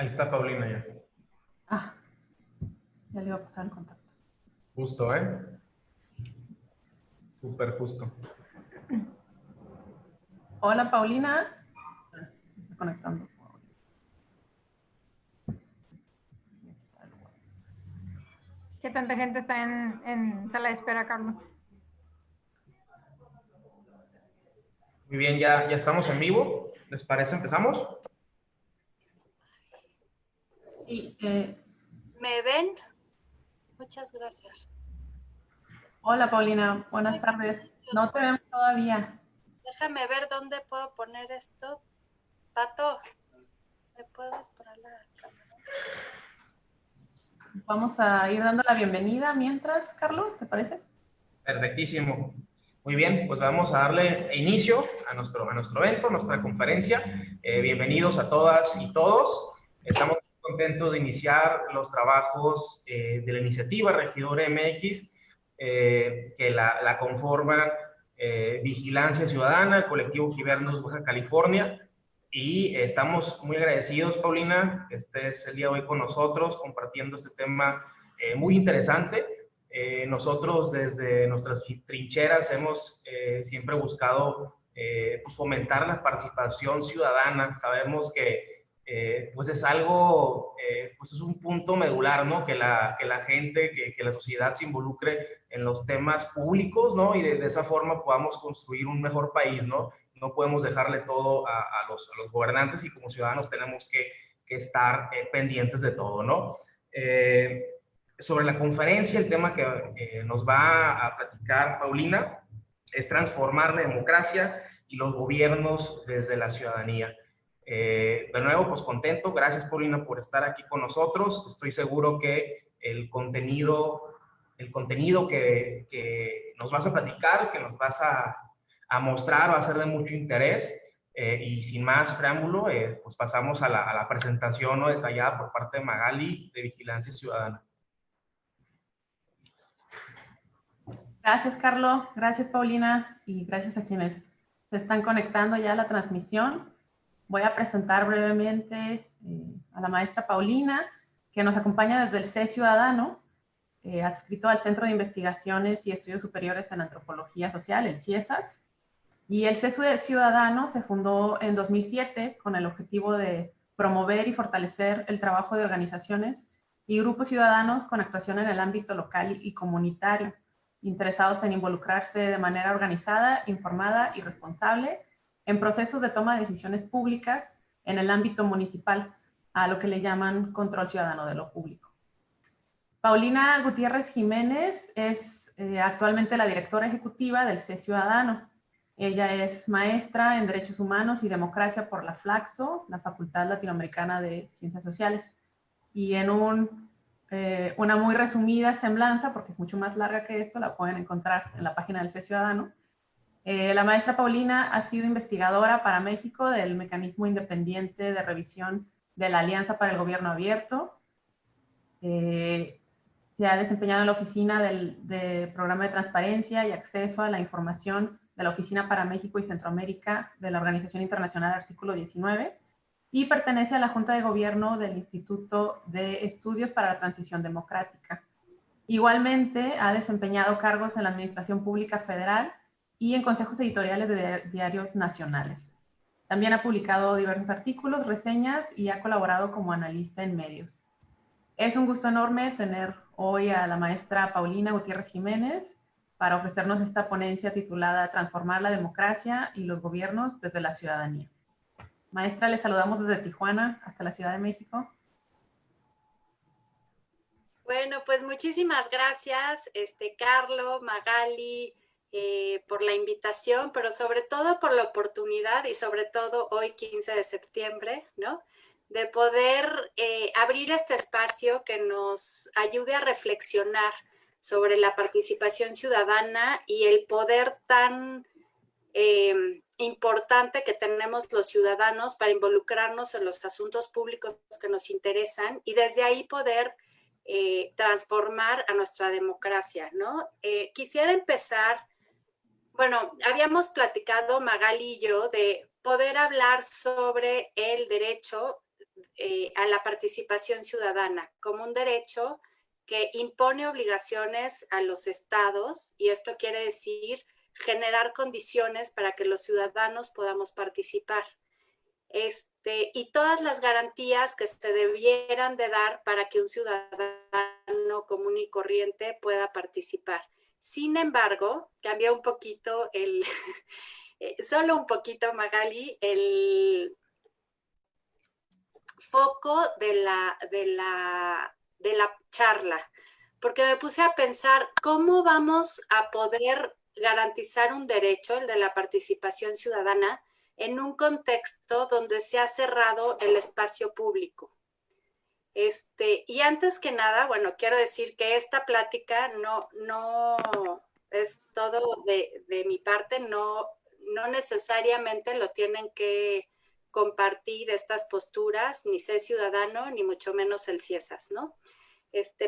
Ahí está Paulina ya. Ah, ya le iba a pasar el contacto. Justo, ¿eh? Súper justo. Hola, Paulina. Estoy conectando. ¿Qué tanta gente está en sala de espera, Carlos? Muy bien, ya estamos en vivo. ¿Les parece? ¿Empezamos? Sí, ¿Me ven? Muchas gracias. hola, Paulina. Buenas tardes. No te vemos todavía. Déjame ver dónde puedo poner esto. Pato, ¿me puedes poner la cámara? Vamos a ir dando la bienvenida mientras, Carlos, ¿te parece? Perfectísimo. Muy bien, pues vamos a darle inicio a nuestro evento, a nuestra conferencia. Bienvenidos a todas y todos. Estamos muy contentos de iniciar los trabajos de la iniciativa Regidor MX, que la conforman Vigilancia Ciudadana, el colectivo Givernos Baja California, y estamos muy agradecidos, Paulina, que estés el día de hoy con nosotros compartiendo este tema muy interesante. Nosotros desde nuestras trincheras hemos siempre buscado pues fomentar la participación ciudadana. Sabemos que pues es algo, pues es un punto medular, ¿no? Que la gente, que la sociedad se involucre en los temas públicos, ¿no? Y de esa forma podamos construir un mejor país, ¿no? No podemos dejarle todo a los gobernantes y como ciudadanos tenemos que estar pendientes de todo, ¿no? Sobre la conferencia, el tema que nos va a platicar Paulina es transformar la democracia y los gobiernos desde la ciudadanía. De nuevo, pues contento. Gracias, Paulina, por estar aquí con nosotros. Estoy seguro que el contenido que nos vas a platicar, que nos vas a mostrar, va a ser de mucho interés. Y sin más preámbulo, pues pasamos a la presentación, ¿no?, detallada por parte de Magali de Vigilancia Ciudadana. Gracias, Carlos. Gracias, Paulina. Y gracias a quienes se están conectando ya a la transmisión. Voy a presentar brevemente a la maestra Paulina, que nos acompaña desde el C Ciudadano, adscrito al Centro de Investigaciones y Estudios Superiores en Antropología Social, el CIESAS. Y el C Ciudadano se fundó en 2007 con el objetivo de promover y fortalecer el trabajo de organizaciones y grupos ciudadanos con actuación en el ámbito local y comunitario, interesados en involucrarse de manera organizada, informada y responsable en procesos de toma de decisiones públicas en el ámbito municipal, a lo que le llaman control ciudadano de lo público. Paulina Gutiérrez Jiménez es actualmente la directora ejecutiva del C Ciudadano. Ella es maestra en Derechos Humanos y Democracia por la FLACSO, la Facultad Latinoamericana de Ciencias Sociales. Y en una muy resumida semblanza, porque es mucho más larga que esto, la pueden encontrar en la página del C Ciudadano. La maestra Paulina ha sido investigadora para México del Mecanismo Independiente de Revisión de la Alianza para el Gobierno Abierto. Se ha desempeñado en la oficina del Programa de Transparencia y Acceso a la Información de la Oficina para México y Centroamérica de la Organización Internacional Artículo 19 y pertenece a la Junta de Gobierno del Instituto de Estudios para la Transición Democrática. Igualmente ha desempeñado cargos en la Administración Pública Federal y en consejos editoriales de diarios nacionales. También ha publicado diversos artículos, reseñas y ha colaborado como analista en medios. Es un gusto enorme tener hoy a la maestra Paulina Gutiérrez Jiménez para ofrecernos esta ponencia titulada Transformar la democracia y los gobiernos desde la ciudadanía. Maestra, le saludamos desde Tijuana hasta la Ciudad de México. Bueno, pues muchísimas gracias, Carlo, Magali, por la invitación, pero sobre todo por la oportunidad y sobre todo hoy 15 de septiembre, ¿no?, de poder abrir este espacio que nos ayude a reflexionar sobre la participación ciudadana y el poder tan importante que tenemos los ciudadanos para involucrarnos en los asuntos públicos que nos interesan y desde ahí poder transformar a nuestra democracia, ¿no? Quisiera empezar, bueno, habíamos platicado Magali y yo de poder hablar sobre el derecho a la participación ciudadana como un derecho que impone obligaciones a los estados, y esto quiere decir generar condiciones para que los ciudadanos podamos participar. Y todas las garantías que se debieran de dar para que un ciudadano común y corriente pueda participar. Sin embargo, cambia un poquito solo un poquito, Magali, el foco de la charla, porque me puse a pensar cómo vamos a poder garantizar un derecho, el de la participación ciudadana, en un contexto donde se ha cerrado el espacio público. Y antes que nada, bueno, quiero decir que esta plática no es todo de mi parte, no necesariamente lo tienen que compartir estas posturas, ni ser ciudadano, ni mucho menos el CIESAS, ¿no?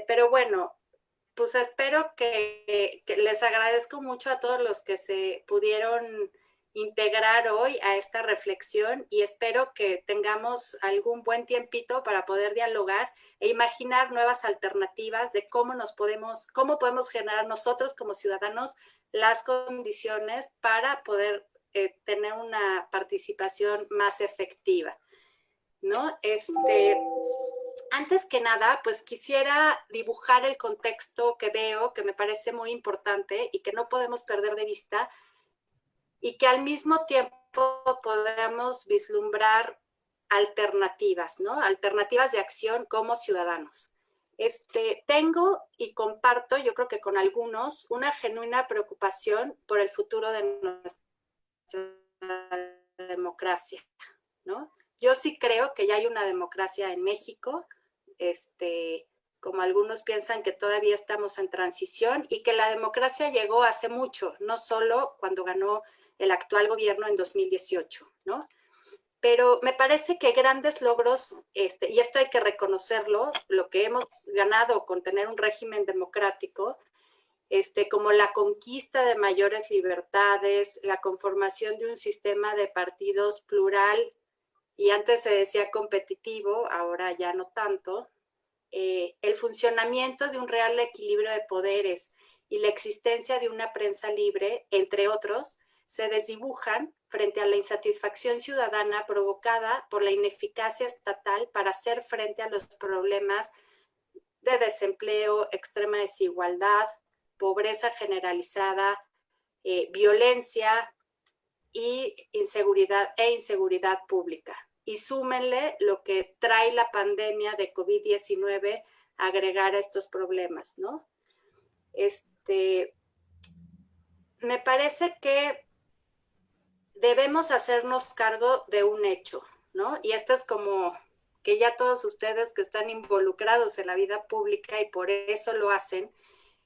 Pero bueno, pues espero que les agradezco mucho a todos los que se pudieron integrar hoy a esta reflexión, y espero que tengamos algún buen tiempito para poder dialogar e imaginar nuevas alternativas de cómo podemos generar nosotros como ciudadanos las condiciones para poder tener una participación más efectiva, ¿no? Antes que nada, pues quisiera dibujar el contexto que veo, que me parece muy importante y que no podemos perder de vista, y que al mismo tiempo podamos vislumbrar alternativas, ¿no? Alternativas de acción como ciudadanos. Tengo y comparto, yo creo que con algunos, una genuina preocupación por el futuro de nuestra democracia, ¿no? Yo sí creo que ya hay una democracia en México, como algunos piensan que todavía estamos en transición, y que la democracia llegó hace mucho, no solo cuando ganó el actual gobierno en 2018, ¿no? Pero me parece que grandes logros, y esto hay que reconocerlo, lo que hemos ganado con tener un régimen democrático, como la conquista de mayores libertades, la conformación de un sistema de partidos plural, y antes se decía competitivo, ahora ya no tanto, el funcionamiento de un real equilibrio de poderes y la existencia de una prensa libre, entre otros, se desdibujan frente a la insatisfacción ciudadana provocada por la ineficacia estatal para hacer frente a los problemas de desempleo, extrema desigualdad, pobreza generalizada, violencia y inseguridad pública. Y súmenle lo que trae la pandemia de COVID-19 a agregar a estos problemas, ¿no? Me parece que debemos hacernos cargo de un hecho, ¿no? Y esto es como que ya todos ustedes que están involucrados en la vida pública y por eso lo hacen,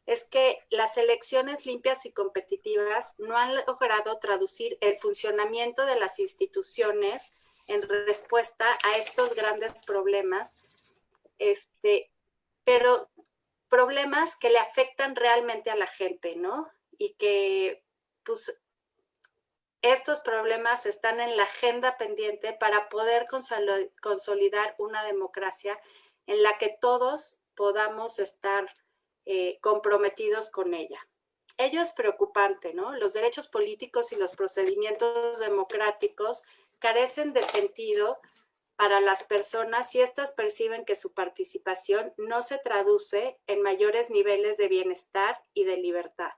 es que las elecciones limpias y competitivas no han logrado traducir el funcionamiento de las instituciones en respuesta a estos grandes problemas, pero problemas que le afectan realmente a la gente, ¿no? Y que, pues, estos problemas están en la agenda pendiente para poder consolidar una democracia en la que todos podamos estar comprometidos con ella. Ello es preocupante, ¿no? Los derechos políticos y los procedimientos democráticos carecen de sentido para las personas si éstas perciben que su participación no se traduce en mayores niveles de bienestar y de libertad.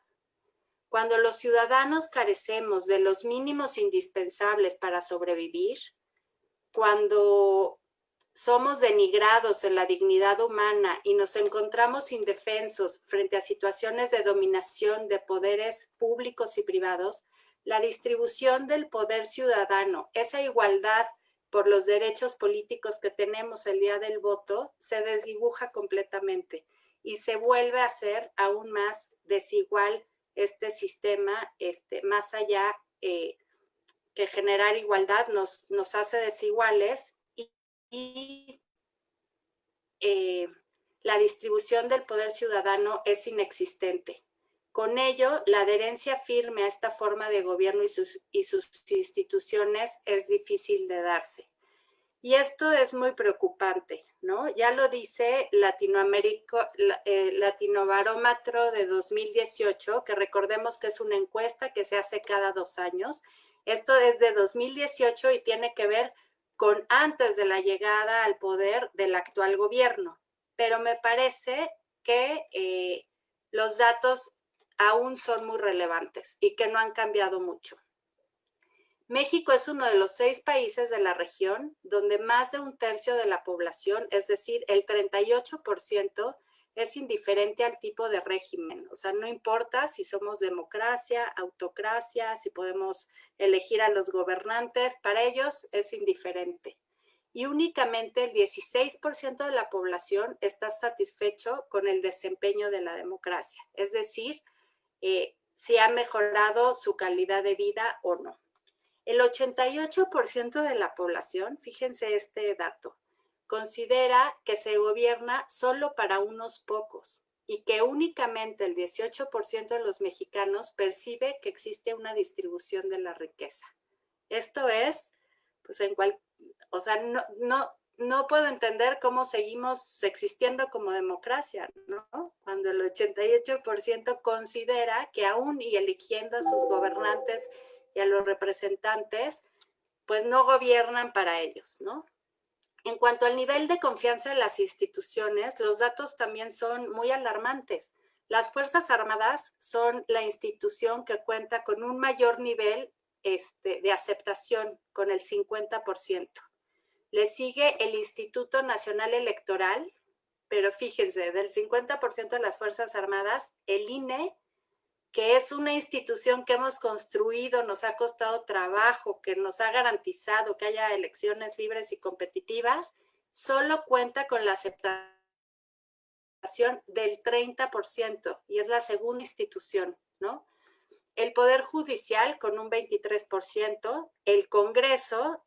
Cuando los ciudadanos carecemos de los mínimos indispensables para sobrevivir, cuando somos denigrados en la dignidad humana y nos encontramos indefensos frente a situaciones de dominación de poderes públicos y privados, la distribución del poder ciudadano, esa igualdad por los derechos políticos que tenemos el día del voto, se desdibuja completamente y se vuelve a ser aún más desigual este sistema, más allá que generar igualdad nos hace desiguales, y la distribución del poder ciudadano es inexistente. Con ello, la adherencia firme a esta forma de gobierno y sus instituciones es difícil de darse. Y esto es muy preocupante, ¿no? Ya lo dice Latinobarómetro de 2018, que recordemos que es una encuesta que se hace cada 2 años. Esto es de 2018 y tiene que ver con antes de la llegada al poder del actual gobierno. Pero me parece que los datos aún son muy relevantes y que no han cambiado mucho. México es uno de los 6 países de la región donde más de 1/3 de la población, es decir, el 38%, es indiferente al tipo de régimen. O sea, no importa si somos democracia, autocracia, si podemos elegir a los gobernantes, para ellos es indiferente. Y únicamente el 16% de la población está satisfecho con el desempeño de la democracia. Es decir, si ha mejorado su calidad de vida o no. El 88% de la población, fíjense este dato, considera que se gobierna solo para unos pocos y que únicamente el 18% de los mexicanos percibe que existe una distribución de la riqueza. Esto es, pues o sea, no puedo entender cómo seguimos existiendo como democracia, ¿no? Cuando el 88% considera que aún y eligiendo a sus gobernantes y a los representantes, pues no gobiernan para ellos, ¿no? En cuanto al nivel de confianza en las instituciones, los datos también son muy alarmantes. Las Fuerzas Armadas son la institución que cuenta con un mayor nivel de aceptación, con el 50%. Le sigue el Instituto Nacional Electoral, pero fíjense, del 50% de las Fuerzas Armadas, el INE, que es una institución que hemos construido, nos ha costado trabajo, que nos ha garantizado que haya elecciones libres y competitivas, solo cuenta con la aceptación del 30% y es la segunda institución, ¿no? El Poder Judicial con un 23%, el Congreso,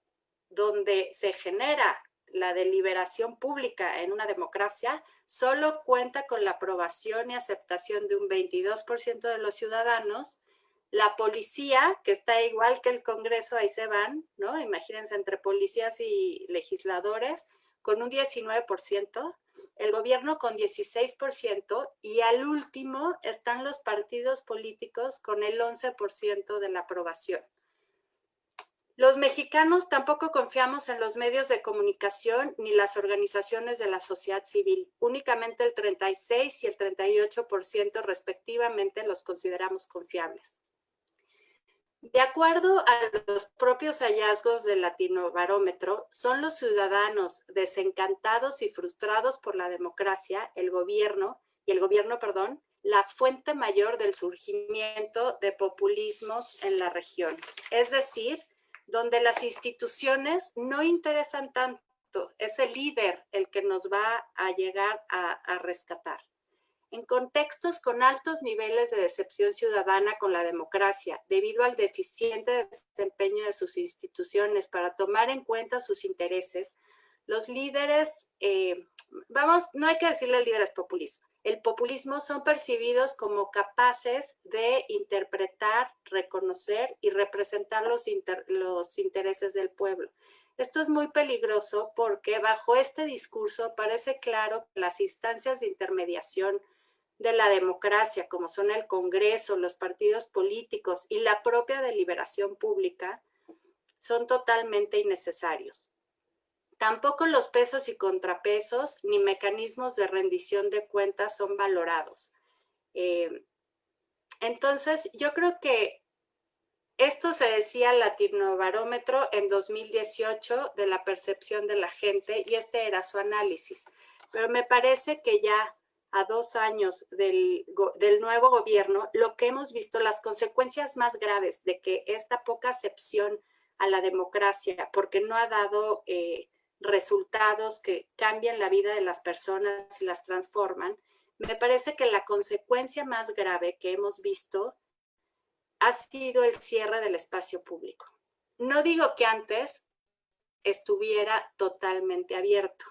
donde se genera la deliberación pública en una democracia, solo cuenta con la aprobación y aceptación de un 22% de los ciudadanos. La policía, que está igual que el Congreso, ahí se van, ¿no? Imagínense, entre policías y legisladores, con un 19%, el gobierno con 16%, y al último están los partidos políticos con el 11% de la aprobación. Los mexicanos tampoco confiamos en los medios de comunicación ni las organizaciones de la sociedad civil. Únicamente el 36% y el 38% respectivamente los consideramos confiables. De acuerdo a los propios hallazgos del Latinobarómetro, son los ciudadanos desencantados y frustrados por la democracia, el gobierno, la fuente mayor del surgimiento de populismos en la región. Es decir, donde las instituciones no interesan tanto, es el líder el que nos va a llegar a rescatar. En contextos con altos niveles de decepción ciudadana con la democracia, debido al deficiente desempeño de sus instituciones para tomar en cuenta sus intereses, los líderes, no hay que decirle líderes populistas, el populismo son percibidos como capaces de interpretar, reconocer y representar los intereses del pueblo. Esto es muy peligroso porque bajo este discurso parece claro que las instancias de intermediación de la democracia, como son el Congreso, los partidos políticos y la propia deliberación pública, son totalmente innecesarios. Tampoco los pesos y contrapesos ni mecanismos de rendición de cuentas son valorados. Entonces, yo creo que esto se decía Latinobarómetro en 2018 de la percepción de la gente y este era su análisis. Pero me parece que ya a 2 años del nuevo gobierno, lo que hemos visto, las consecuencias más graves de que esta poca acepción a la democracia, porque no ha dado resultados que cambian la vida de las personas y las transforman, me parece que la consecuencia más grave que hemos visto ha sido el cierre del espacio público. No digo que antes estuviera totalmente abierto,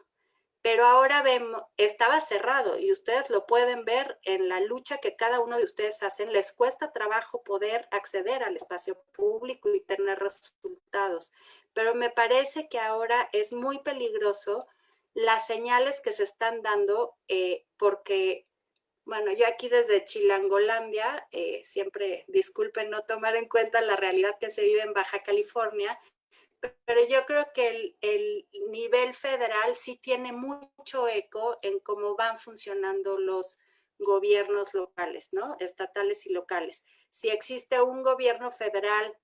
pero ahora vemos, estaba cerrado y ustedes lo pueden ver en la lucha que cada uno de ustedes hacen. Les cuesta trabajo poder acceder al espacio público y tener resultados. pero me parece que ahora es muy peligroso las señales que se están dando porque, bueno, yo aquí desde Chilangolandia, siempre disculpen no tomar en cuenta la realidad que se vive en Baja California, pero yo creo que el nivel federal sí tiene mucho eco en cómo van funcionando los gobiernos locales, ¿no? Estatales y locales. Si existe un gobierno federal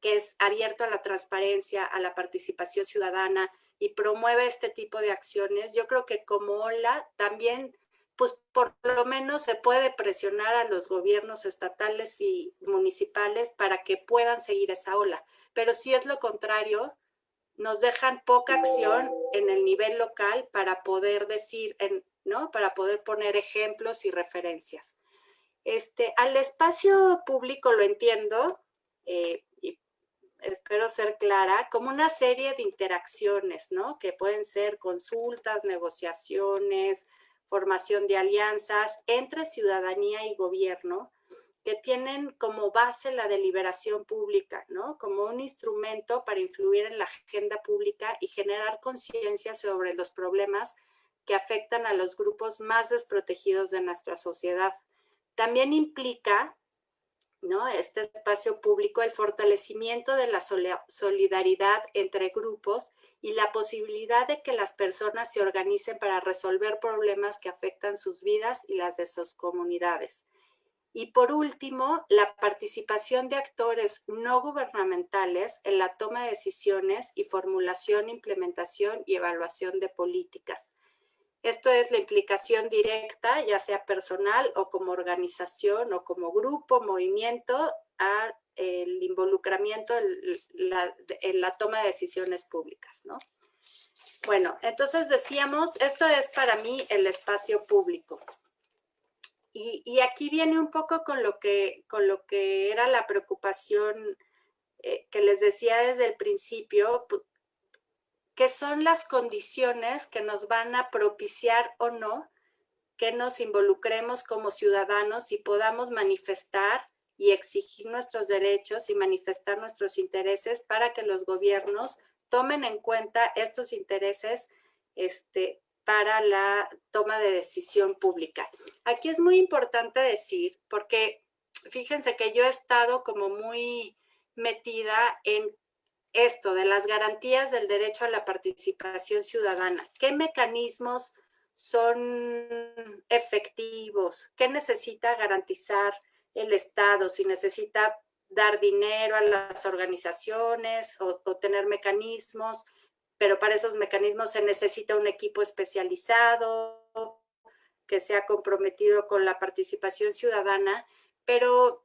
que es abierto a la transparencia, a la participación ciudadana y promueve este tipo de acciones, yo creo que como OLA también, pues por lo menos se puede presionar a los gobiernos estatales y municipales para que puedan seguir esa ola. Pero si es lo contrario, nos dejan poca acción en el nivel local para poder decir, ¿no? Para poder poner ejemplos y referencias. Al espacio público lo entiendo, y espero ser clara, como una serie de interacciones, ¿no? Que pueden ser consultas, negociaciones, formación de alianzas entre ciudadanía y gobierno, que tienen como base la deliberación pública, ¿no? Como un instrumento para influir en la agenda pública y generar conciencia sobre los problemas que afectan a los grupos más desprotegidos de nuestra sociedad. También implica, ¿no? Este espacio público, el fortalecimiento de la solidaridad entre grupos y la posibilidad de que las personas se organicen para resolver problemas que afectan sus vidas y las de sus comunidades. Y por último, la participación de actores no gubernamentales en la toma de decisiones y formulación, implementación y evaluación de políticas. Esto es la implicación directa, ya sea personal o como organización o como grupo, movimiento, al involucramiento en la toma de decisiones públicas, ¿no? Bueno, entonces decíamos, esto es para mí el espacio público. Y aquí viene un poco con lo que era la preocupación que les decía desde el principio, que son las condiciones que nos van a propiciar o no que nos involucremos como ciudadanos y podamos manifestar y exigir nuestros derechos y manifestar nuestros intereses para que los gobiernos tomen en cuenta estos intereses para la toma de decisión pública. Aquí es muy importante decir, porque fíjense que yo he estado como muy metida en esto de las garantías del derecho a la participación ciudadana. ¿Qué mecanismos son efectivos? ¿Qué necesita garantizar el Estado? Si necesita dar dinero a las organizaciones o tener mecanismos, pero para esos mecanismos se necesita un equipo especializado que sea comprometido con la participación ciudadana, pero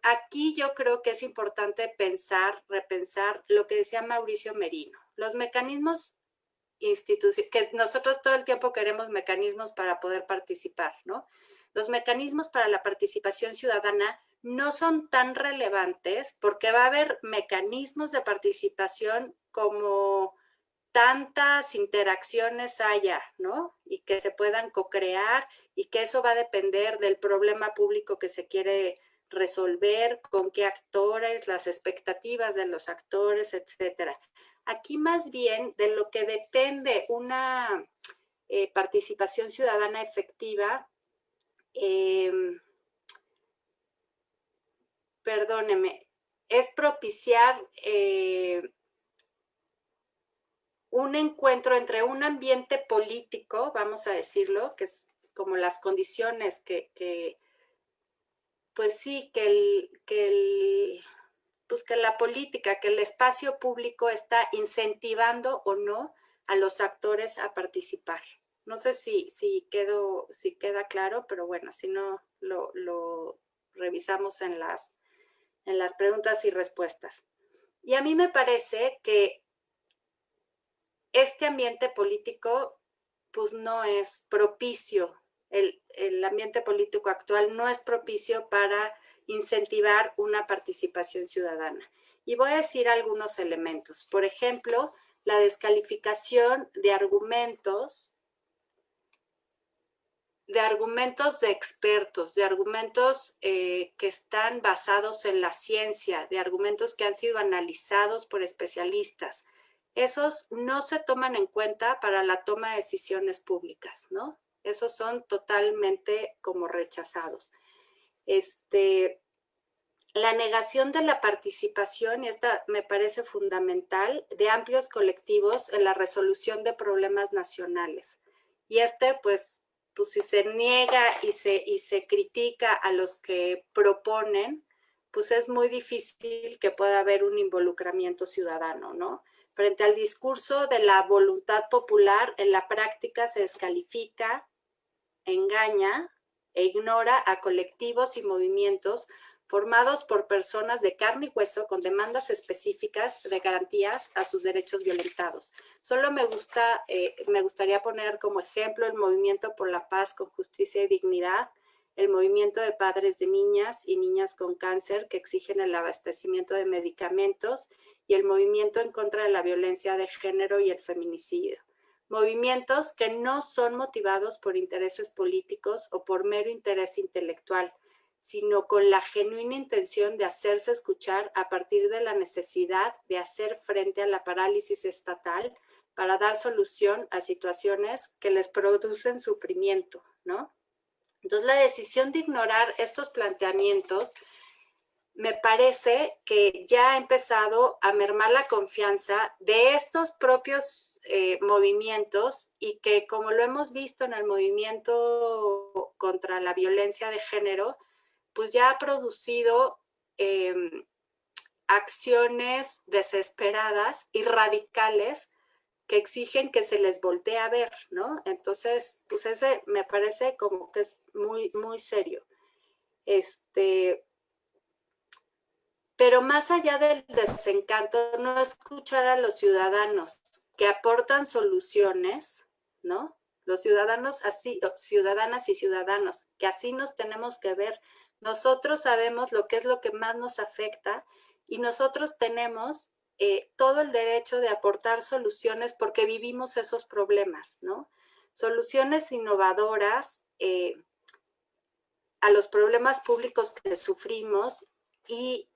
aquí yo creo que es importante repensar lo que decía Mauricio Merino. Los mecanismos que nosotros todo el tiempo queremos mecanismos para poder participar, ¿no? Los mecanismos para la participación ciudadana no son tan relevantes porque va a haber mecanismos de participación como tantas interacciones haya, ¿no? Y que se puedan co-crear y que eso va a depender del problema público que se quiere resolver, con qué actores, las expectativas de los actores, etcétera. Aquí más bien de lo que depende una participación ciudadana efectiva, perdóneme, es propiciar un encuentro entre un ambiente político, vamos a decirlo, que es como las condiciones que pues sí, que la política, que el espacio público está incentivando o no a los actores a participar. No sé si queda claro, pero bueno, si no, lo revisamos en las preguntas y respuestas. Y a mí me parece que este ambiente político pues no es propicio, el ambiente político actual no es propicio para incentivar una participación ciudadana. Y voy a decir algunos elementos. Por ejemplo, la descalificación de argumentos de argumentos de expertos, de argumentos que están basados en la ciencia, de argumentos que han sido analizados por especialistas. Esos no se toman en cuenta para la toma de decisiones públicas, ¿no? Esos son totalmente como rechazados. La negación de la participación, y esta me parece fundamental, de amplios colectivos en la resolución de problemas nacionales. Y pues si se niega y se critica a los que proponen, pues es muy difícil que pueda haber un involucramiento ciudadano, ¿no? Frente al discurso de la voluntad popular, en la práctica se descalifica, engaña e ignora a colectivos y movimientos formados por personas de carne y hueso con demandas específicas de garantías a sus derechos violentados. Solo me gustaría poner como ejemplo el Movimiento por la Paz con Justicia y Dignidad, el Movimiento de Padres de Niñas y Niñas con Cáncer que exigen el abastecimiento de medicamentos y el Movimiento en contra de la violencia de género y el feminicidio. Movimientos que no son motivados por intereses políticos o por mero interés intelectual, sino con la genuina intención de hacerse escuchar a partir de la necesidad de hacer frente a la parálisis estatal para dar solución a situaciones que les producen sufrimiento, ¿no? Entonces, la decisión de ignorar estos planteamientos me parece que ya ha empezado a mermar la confianza de estos propios movimientos y que, como lo hemos visto en el movimiento contra la violencia de género, pues ya ha producido acciones desesperadas y radicales que exigen que se les voltee a ver, ¿no? Entonces, pues ese me parece como que es muy, muy serio. Pero más allá del desencanto, no escuchar a los ciudadanos que aportan soluciones, ¿no? Los ciudadanos así, ciudadanas y ciudadanos, que así nos tenemos que ver. Nosotros sabemos lo que es lo que más nos afecta y nosotros tenemos todo el derecho de aportar soluciones porque vivimos esos problemas, ¿no? Soluciones innovadoras a los problemas públicos que sufrimos y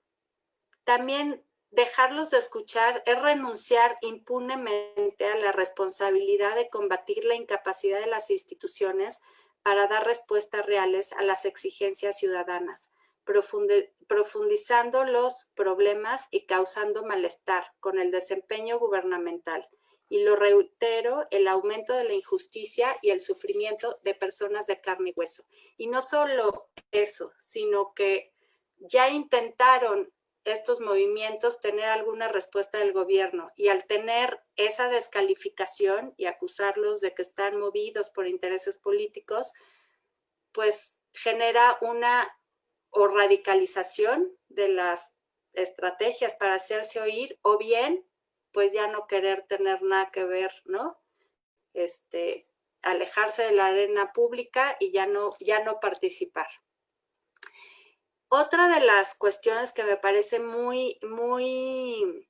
también dejarlos de escuchar es renunciar impunemente a la responsabilidad de combatir la incapacidad de las instituciones para dar respuestas reales a las exigencias ciudadanas, profundizando los problemas y causando malestar con el desempeño gubernamental. Y lo reitero, el aumento de la injusticia y el sufrimiento de personas de carne y hueso. Y no solo eso, sino que ya intentaron estos movimientos tener alguna respuesta del gobierno y al tener esa descalificación y acusarlos de que están movidos por intereses políticos, pues genera una o radicalización de las estrategias para hacerse oír o bien pues ya no querer tener nada que ver, ¿no? Alejarse de la arena pública y ya no participar. Otra de las cuestiones que me parece un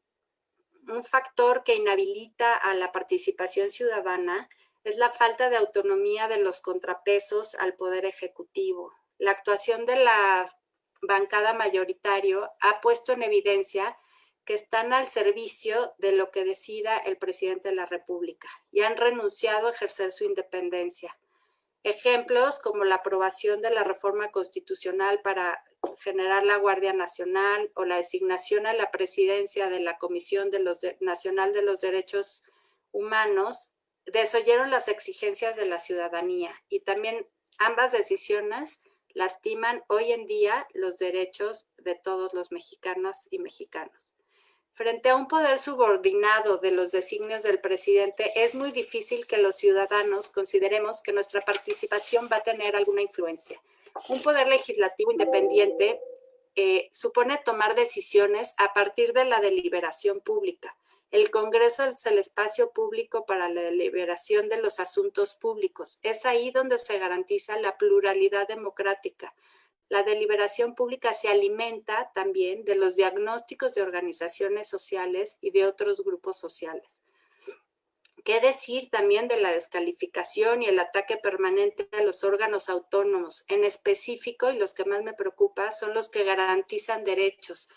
factor que inhabilita a la participación ciudadana es la falta de autonomía de los contrapesos al poder ejecutivo. La actuación de la bancada mayoritaria ha puesto en evidencia que están al servicio de lo que decida el presidente de la República y han renunciado a ejercer su independencia. Ejemplos como la aprobación de la reforma constitucional para generar la Guardia Nacional o la designación a la presidencia de la Comisión Nacional de los Derechos Humanos desoyeron las exigencias de la ciudadanía y también ambas decisiones lastiman hoy en día los derechos de todos los mexicanas y mexicanos. Frente a un poder subordinado de los designios del presidente, es muy difícil que los ciudadanos consideremos que nuestra participación va a tener alguna influencia. Un poder legislativo independiente supone tomar decisiones a partir de la deliberación pública. El Congreso es el espacio público para la deliberación de los asuntos públicos. Es ahí donde se garantiza la pluralidad democrática. La deliberación pública se alimenta también de los diagnósticos de organizaciones sociales y de otros grupos sociales. ¿Qué decir también de la descalificación y el ataque permanente a los órganos autónomos? En específico, y los que más me preocupa, son los que garantizan derechos,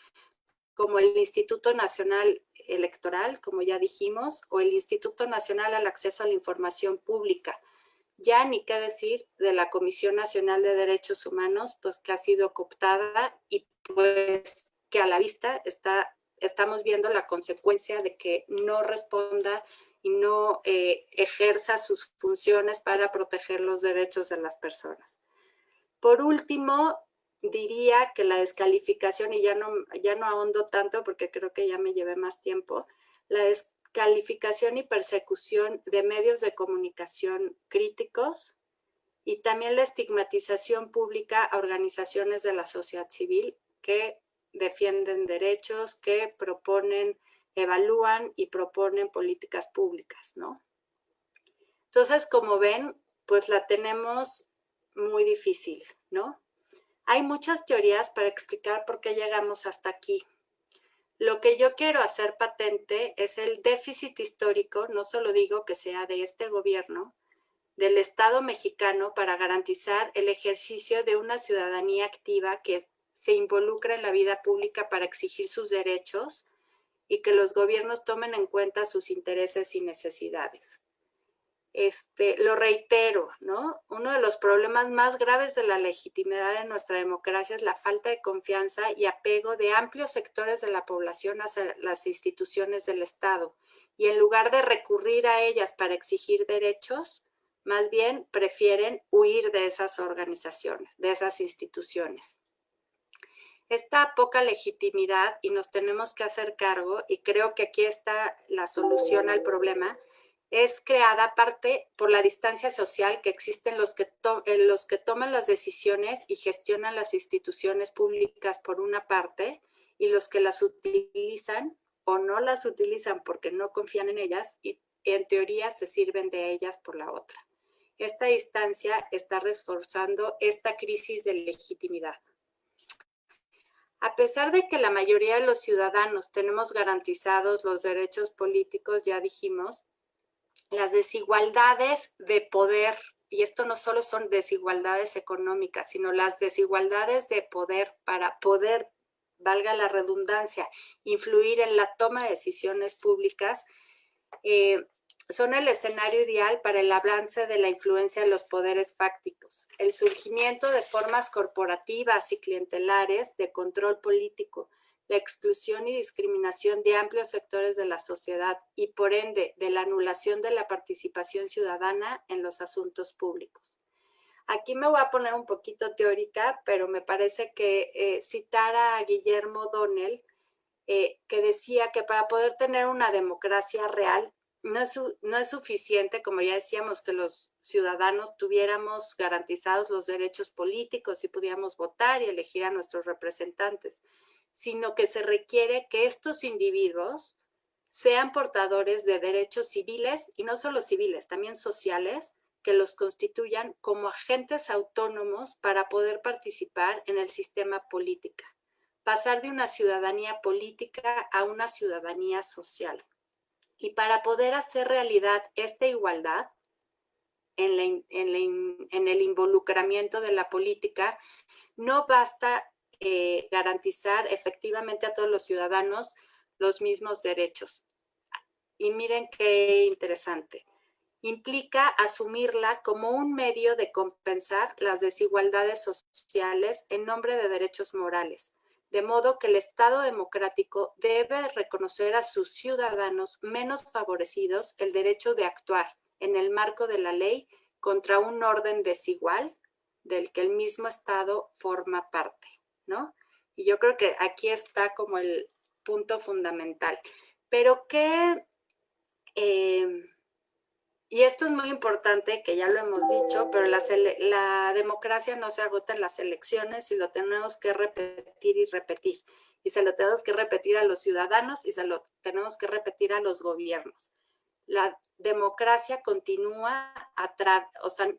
como el Instituto Nacional Electoral, como ya dijimos, o el Instituto Nacional al Acceso a la Información Pública. Ya ni qué decir de la Comisión Nacional de Derechos Humanos, pues que ha sido cooptada y pues que a la vista estamos viendo la consecuencia de que no responda y no ejerza sus funciones para proteger los derechos de las personas. Por último, diría que la descalificación, y ya no ahondo tanto porque creo que ya me llevé más tiempo, la descalificación y persecución de medios de comunicación críticos y también la estigmatización pública a organizaciones de la sociedad civil que defienden derechos, que proponen, evalúan y proponen políticas públicas, ¿no? Entonces, como ven, pues la tenemos muy difícil, ¿no? Hay muchas teorías para explicar por qué llegamos hasta aquí. Lo que yo quiero hacer patente es el déficit histórico, no solo digo que sea de este gobierno, del Estado mexicano para garantizar el ejercicio de una ciudadanía activa que se involucra en la vida pública para exigir sus derechos y que los gobiernos tomen en cuenta sus intereses y necesidades. Lo reitero, ¿no? Uno de los problemas más graves de la legitimidad de nuestra democracia es la falta de confianza y apego de amplios sectores de la población hacia las instituciones del Estado. Y en lugar de recurrir a ellas para exigir derechos, más bien prefieren huir de esas organizaciones, de esas instituciones. Esta poca legitimidad, y nos tenemos que hacer cargo, y creo que aquí está la solución al problema, es creada parte por la distancia social que existe en los que toman las decisiones y gestionan las instituciones públicas por una parte, y los que las utilizan o no las utilizan porque no confían en ellas y en teoría se sirven de ellas por la otra. Esta distancia está reforzando esta crisis de legitimidad. A pesar de que la mayoría de los ciudadanos tenemos garantizados los derechos políticos, ya dijimos, las desigualdades de poder, y esto no solo son desigualdades económicas, sino las desigualdades de poder para poder, valga la redundancia, influir en la toma de decisiones públicas, son el escenario ideal para el avance de la influencia de los poderes fácticos, el surgimiento de formas corporativas y clientelares de control político, la exclusión y discriminación de amplios sectores de la sociedad y, por ende, de la anulación de la participación ciudadana en los asuntos públicos. Aquí me voy a poner un poquito teórica, pero me parece que citar a Guillermo O'Donnell, que decía que para poder tener una democracia real, no es suficiente, como ya decíamos, que los ciudadanos tuviéramos garantizados los derechos políticos y pudiéramos votar y elegir a nuestros representantes, sino que se requiere que estos individuos sean portadores de derechos civiles, y no solo civiles, también sociales, que los constituyan como agentes autónomos para poder participar en el sistema político, pasar de una ciudadanía política a una ciudadanía social. Y para poder hacer realidad esta igualdad en el involucramiento de la política, no basta garantizar efectivamente a todos los ciudadanos los mismos derechos. Y miren qué interesante. Implica asumirla como un medio de compensar las desigualdades sociales en nombre de derechos morales, de modo que el Estado democrático debe reconocer a sus ciudadanos menos favorecidos el derecho de actuar en el marco de la ley contra un orden desigual del que el mismo Estado forma parte, ¿no? Y yo creo que aquí está como el punto fundamental. Pero y esto es muy importante, que ya lo hemos dicho, pero la democracia no se agota en las elecciones y lo tenemos que repetir y repetir. Y se lo tenemos que repetir a los ciudadanos y se lo tenemos que repetir a los gobiernos. La democracia continúa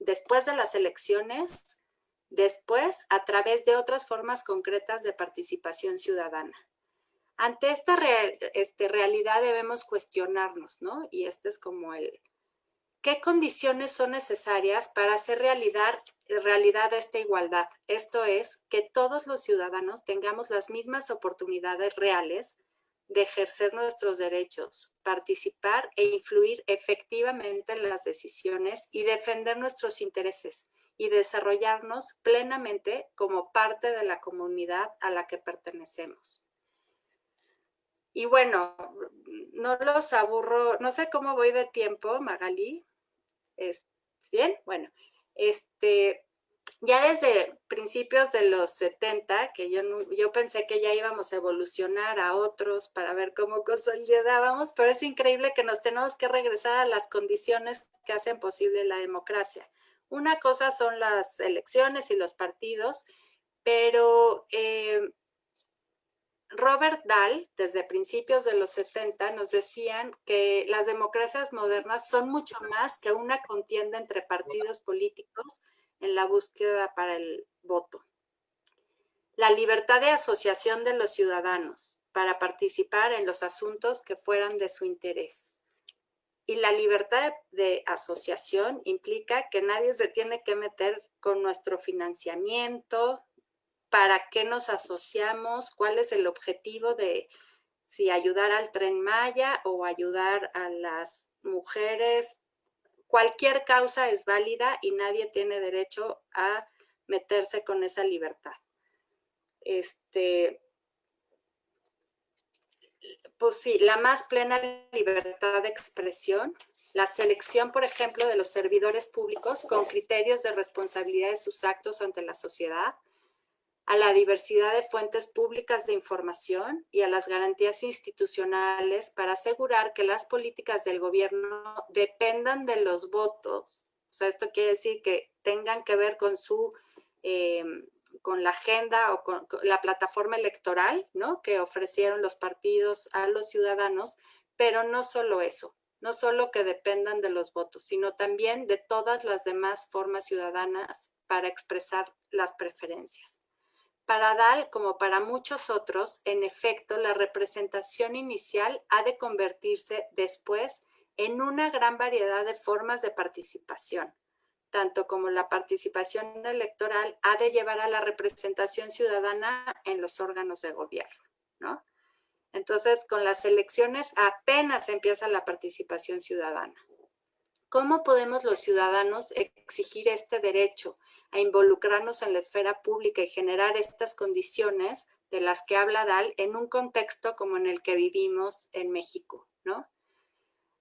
después de las elecciones, después a través de otras formas concretas de participación ciudadana. Ante esta realidad debemos cuestionarnos, ¿no? Y este es como ¿qué condiciones son necesarias para hacer realidad esta igualdad? Esto es, que todos los ciudadanos tengamos las mismas oportunidades reales de ejercer nuestros derechos, participar e influir efectivamente en las decisiones y defender nuestros intereses y desarrollarnos plenamente como parte de la comunidad a la que pertenecemos. Y bueno, no los aburro, no sé cómo voy de tiempo, Magali. ¿Bien? Bueno, ya desde principios de los 70, que yo pensé que ya íbamos a evolucionar a otros para ver cómo consolidábamos, pero es increíble que nos tenemos que regresar a las condiciones que hacen posible la democracia. Una cosa son las elecciones y los partidos, pero Robert Dahl, desde principios de los 70, nos decían que las democracias modernas son mucho más que una contienda entre partidos políticos en la búsqueda para el voto. La libertad de asociación de los ciudadanos para participar en los asuntos que fueran de su interés. Y la libertad de asociación implica que nadie se tiene que meter con nuestro financiamiento, para qué nos asociamos, cuál es el objetivo de si ayudar al Tren Maya o ayudar a las mujeres. Cualquier causa es válida y nadie tiene derecho a meterse con esa libertad. Pues sí, la más plena libertad de expresión, la selección, por ejemplo, de los servidores públicos con criterios de responsabilidad de sus actos ante la sociedad, a la diversidad de fuentes públicas de información y a las garantías institucionales para asegurar que las políticas del gobierno dependan de los votos. O sea, esto quiere decir que tengan que ver con con la agenda o con la plataforma electoral, ¿no?, que ofrecieron los partidos a los ciudadanos, pero no solo eso, no solo que dependan de los votos, sino también de todas las demás formas ciudadanas para expresar las preferencias. Para Dahl, como para muchos otros, en efecto, la representación inicial ha de convertirse después en una gran variedad de formas de participación, tanto como la participación electoral ha de llevar a la representación ciudadana en los órganos de gobierno, ¿no? Entonces, con las elecciones apenas empieza la participación ciudadana. ¿Cómo podemos los ciudadanos exigir este derecho a involucrarnos en la esfera pública y generar estas condiciones de las que habla Dahl en un contexto como en el que vivimos en México, ¿no?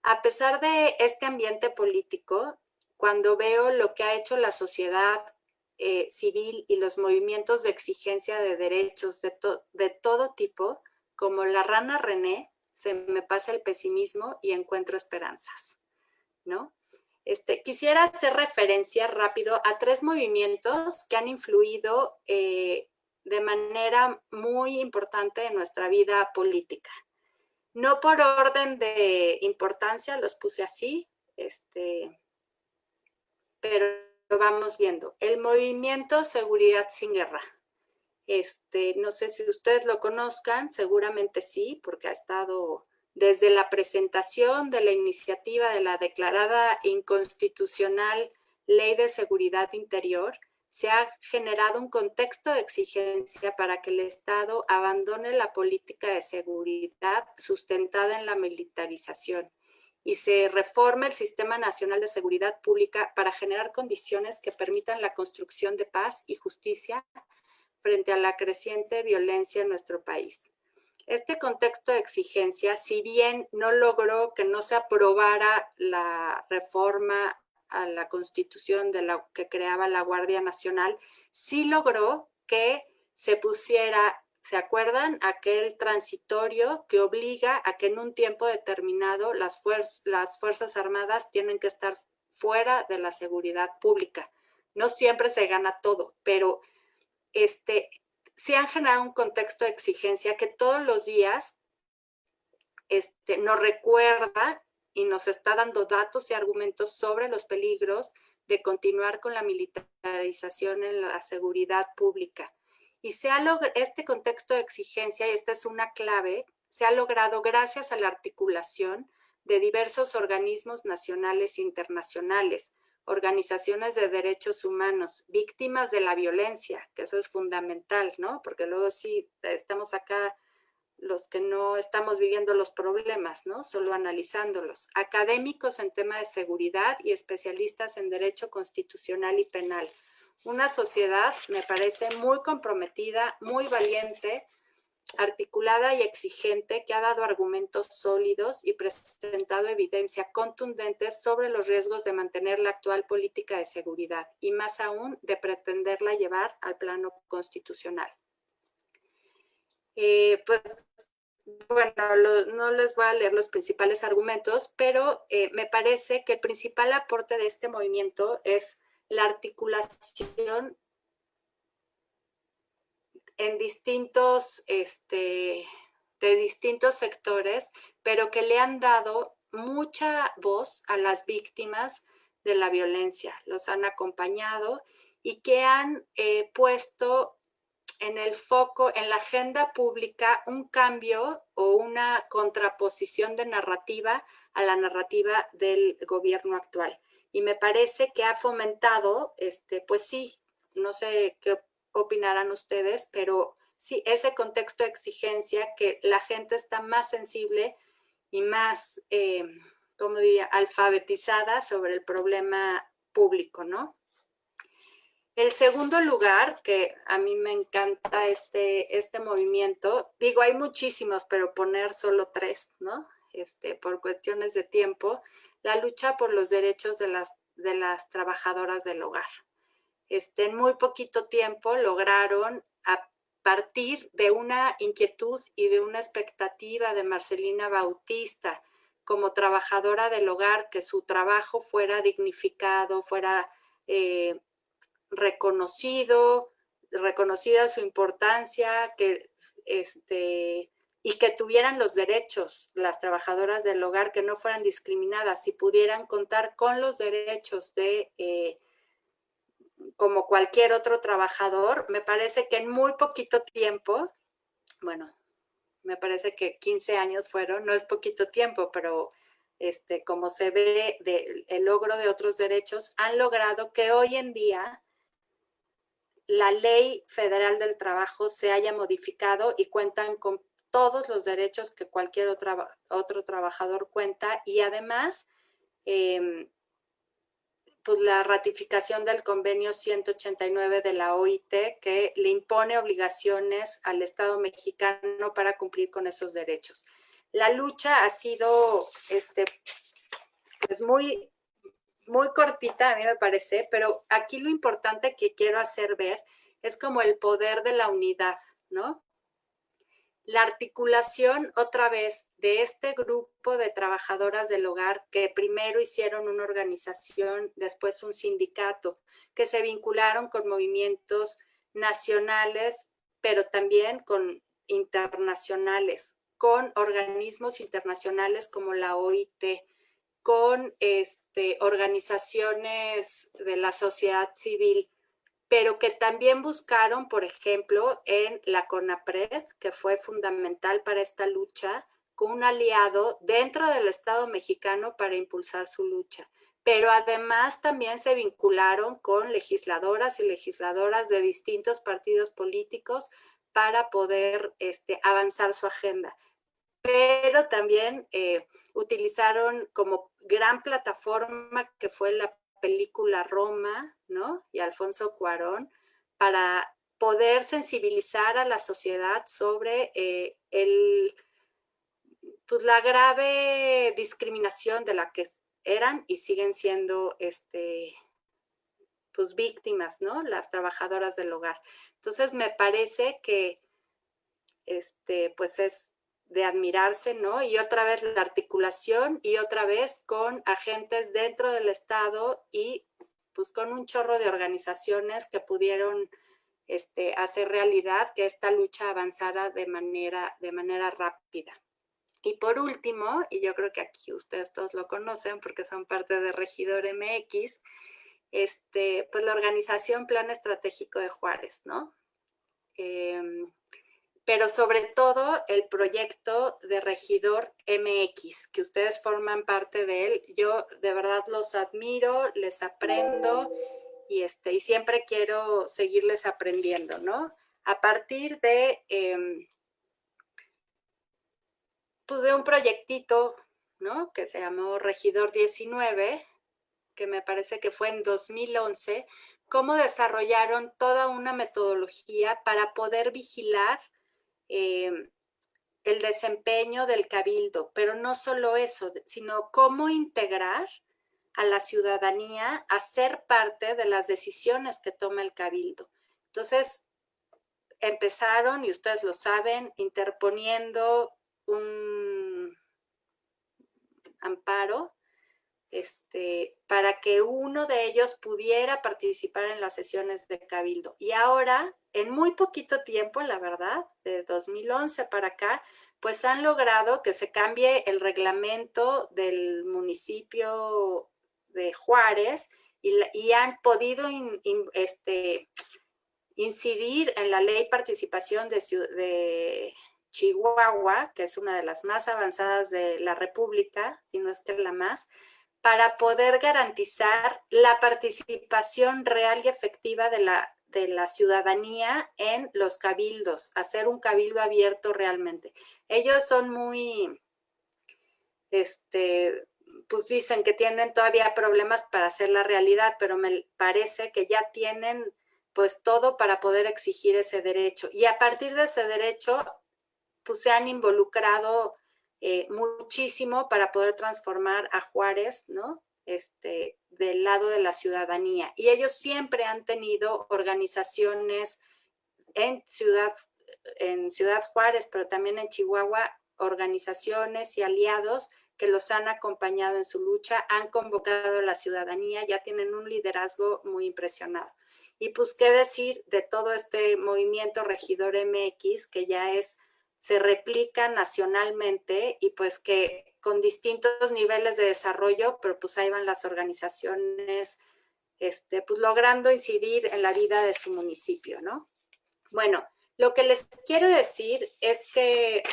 A pesar de este ambiente político, cuando veo lo que ha hecho la sociedad civil y los movimientos de exigencia de derechos de todo tipo, como la rana René, se me pasa el pesimismo y encuentro esperanzas, ¿no? Quisiera hacer referencia rápido a 3 movimientos que han influido de manera muy importante en nuestra vida política. No por orden de importancia, los puse así, pero vamos viendo. El movimiento Seguridad sin Guerra. No sé si ustedes lo conozcan, seguramente sí, porque ha estado desde la presentación de la iniciativa de la declarada inconstitucional Ley de Seguridad Interior, se ha generado un contexto de exigencia para que el Estado abandone la política de seguridad sustentada en la militarización y se reforme el Sistema Nacional de Seguridad Pública para generar condiciones que permitan la construcción de paz y justicia frente a la creciente violencia en nuestro país. Este contexto de exigencia, si bien no logró que no se aprobara la reforma a la Constitución de la que creaba la Guardia Nacional, sí logró que se pusiera, ¿se acuerdan? Aquel transitorio que obliga a que en un tiempo determinado las Fuerzas Armadas tienen que estar fuera de la seguridad pública. No siempre se gana todo, pero sí han generado un contexto de exigencia que todos los días nos recuerda y nos está dando datos y argumentos sobre los peligros de continuar con la militarización en la seguridad pública. Y este contexto de exigencia, y esta es una clave, se ha logrado gracias a la articulación de diversos organismos nacionales e internacionales, organizaciones de derechos humanos, víctimas de la violencia, que eso es fundamental, ¿no? Porque luego sí estamos acá los que no estamos viviendo los problemas, ¿no? Solo analizándolos. Académicos en tema de seguridad y especialistas en derecho constitucional y penal. Una sociedad, me parece, muy comprometida, muy valiente, articulada y exigente, que ha dado argumentos sólidos y presentado evidencia contundente sobre los riesgos de mantener la actual política de seguridad y más aún de pretenderla llevar al plano constitucional. Pues bueno, no les voy a leer los principales argumentos, pero me parece que el principal aporte de este movimiento es la articulación en de distintos sectores, pero que le han dado mucha voz a las víctimas de la violencia, los han acompañado y que han puesto en el foco, en la agenda pública, un cambio o una contraposición de narrativa a la narrativa del gobierno actual. Y me parece que ha fomentado, pues sí, no sé qué opinarán ustedes, pero sí, ese contexto de exigencia, que la gente está más sensible y más, ¿cómo diría?, alfabetizada sobre el problema público, ¿no? El segundo lugar, que a mí me encanta este movimiento, digo, hay muchísimos, pero poner solo 3, ¿no? Por cuestiones de tiempo, la lucha por los derechos de las trabajadoras del hogar. En muy poquito tiempo lograron, a partir de una inquietud y de una expectativa de Marcelina Bautista como trabajadora del hogar, que su trabajo fuera dignificado, fuera reconocida su importancia, y que tuvieran los derechos las trabajadoras del hogar, que no fueran discriminadas y pudieran contar con los derechos como cualquier otro trabajador. Me parece que en muy poquito tiempo, bueno, me parece que 15 años fueron, no es poquito tiempo, pero como se ve el logro de otros derechos, han logrado que hoy en día la Ley Federal del Trabajo se haya modificado y cuentan con todos los derechos que cualquier otro trabajador cuenta, y además pues la ratificación del convenio 189 de la OIT, que le impone obligaciones al Estado mexicano para cumplir con esos derechos. La lucha ha sido pues muy cortita, a mí me parece, pero aquí lo importante que quiero hacer ver es como el poder de la unidad, ¿no? La articulación, otra vez, de este grupo de trabajadoras del hogar, que primero hicieron una organización, después un sindicato, que se vincularon con movimientos nacionales, pero también con internacionales, con organismos internacionales como la OIT, con organizaciones de la sociedad civil, pero que también buscaron, por ejemplo, en la CONAPRED, que fue fundamental para esta lucha, con un aliado dentro del Estado mexicano para impulsar su lucha. Pero además también se vincularon con legisladoras y legisladoras de distintos partidos políticos para poder avanzar su agenda. Pero también utilizaron como gran plataforma, que fue la película Roma, ¿no? Y Alfonso Cuarón, para poder sensibilizar a la sociedad sobre pues la grave discriminación de la que eran y siguen siendo pues víctimas, ¿no? Las trabajadoras del hogar. Entonces me parece que pues es de admirarse, ¿no? Y otra vez la articulación, y otra vez con agentes dentro del Estado y pues con un chorro de organizaciones que pudieron hacer realidad que esta lucha avanzara de manera rápida. Y por último, y yo creo que aquí ustedes todos lo conocen porque son parte de Regidor MX, pues la organización Plan Estratégico de Juárez, ¿no? pero sobre todo el proyecto de Regidor MX, que ustedes forman parte de él. Yo de verdad los admiro, les aprendo y siempre quiero seguirles aprendiendo, ¿no? A partir de, pues de un proyectito, ¿no? Que se llamó Regidor 19, que me parece que fue en 2011, cómo desarrollaron toda una metodología para poder vigilar el desempeño del cabildo, pero no solo eso, sino cómo integrar a la ciudadanía a ser parte de las decisiones que toma el cabildo. Entonces, empezaron, y ustedes lo saben, interponiendo un amparo para que uno de ellos pudiera participar en las sesiones de cabildo. Y ahora, en muy poquito tiempo, la verdad, de 2011 para acá, pues han logrado que se cambie el reglamento del municipio de Juárez y han podido incidir en la ley participación de Chihuahua, que es una de las más avanzadas de la República, si no es que la más, para poder garantizar la participación real y efectiva de la ciudadanía en los cabildos, hacer un cabildo abierto realmente. Ellos son muy, pues dicen que tienen todavía problemas para hacer la realidad, pero me parece que ya tienen pues todo para poder exigir ese derecho. Y a partir de ese derecho, pues se han involucrado muchísimo para poder transformar a Juárez, ¿no? Del lado de la ciudadanía. Y ellos siempre han tenido organizaciones en Ciudad Juárez, pero también en Chihuahua, organizaciones y aliados que los han acompañado en su lucha, han convocado a la ciudadanía, ya tienen un liderazgo muy impresionado. Y pues qué decir de todo este movimiento Regidor MX, que ya se replica nacionalmente y pues que con distintos niveles de desarrollo, pero pues ahí van las organizaciones pues logrando incidir en la vida de su municipio, ¿no? Bueno, lo que les quiero decir es que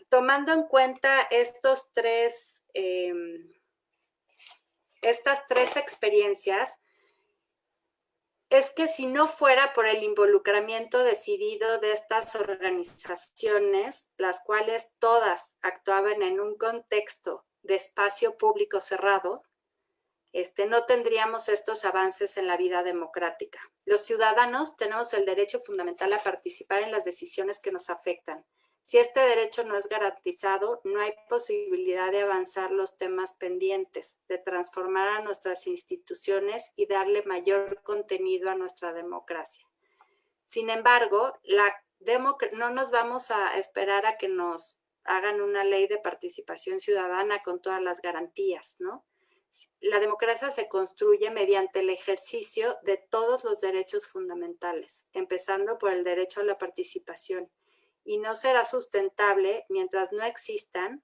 tomando en cuenta estas tres experiencias, es que si no fuera por el involucramiento decidido de estas organizaciones, las cuales todas actuaban en un contexto de espacio público cerrado, no tendríamos estos avances en la vida democrática. Los ciudadanos tenemos el derecho fundamental a participar en las decisiones que nos afectan. Si este derecho no es garantizado, no hay posibilidad de avanzar los temas pendientes, de transformar a nuestras instituciones y darle mayor contenido a nuestra democracia. Sin embargo, no nos vamos a esperar a que nos hagan una ley de participación ciudadana con todas las garantías, ¿no? La democracia se construye mediante el ejercicio de todos los derechos fundamentales, empezando por el derecho a la participación. Y no será sustentable mientras no existan,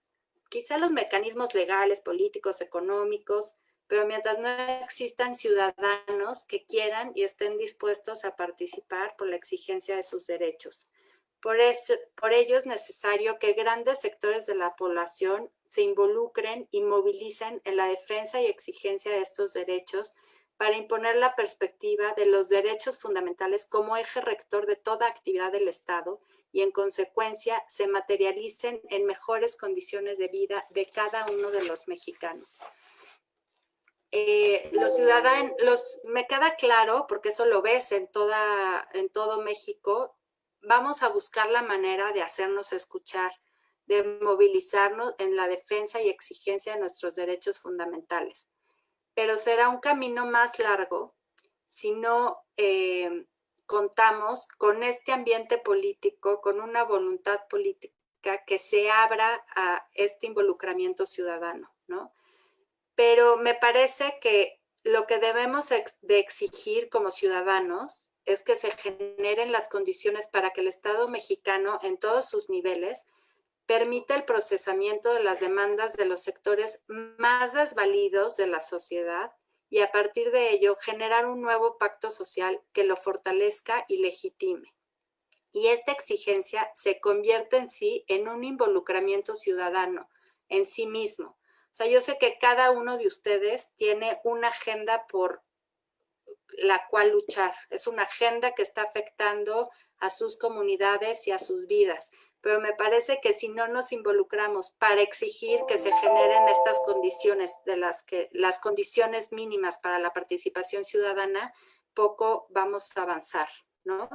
quizá los mecanismos legales, políticos, económicos, pero mientras no existan ciudadanos que quieran y estén dispuestos a participar por la exigencia de sus derechos. Por ello es necesario que grandes sectores de la población se involucren y movilicen en la defensa y exigencia de estos derechos para imponer la perspectiva de los derechos fundamentales como eje rector de toda actividad del Estado y en consecuencia se materialicen en mejores condiciones de vida de cada uno de los mexicanos. Los ciudadanos, me queda claro, porque eso lo ves en todo México, vamos a buscar la manera de hacernos escuchar, de movilizarnos en la defensa y exigencia de nuestros derechos fundamentales. Pero será un camino más largo si no contamos con este ambiente político, con una voluntad política que se abra a este involucramiento ciudadano, ¿no? Pero me parece que lo que debemos de exigir como ciudadanos es que se generen las condiciones para que el Estado mexicano en todos sus niveles permita el procesamiento de las demandas de los sectores más desvalidos de la sociedad y a partir de ello generar un nuevo pacto social que lo fortalezca y legitime. Y esta exigencia se convierte en sí en un involucramiento ciudadano en sí mismo. O sea, yo sé que cada uno de ustedes tiene una agenda por la cual luchar. Es una agenda que está afectando a sus comunidades y a sus vidas. Pero me parece que si no nos involucramos para exigir que se generen estas condiciones, las condiciones mínimas para la participación ciudadana, poco vamos a avanzar, ¿no?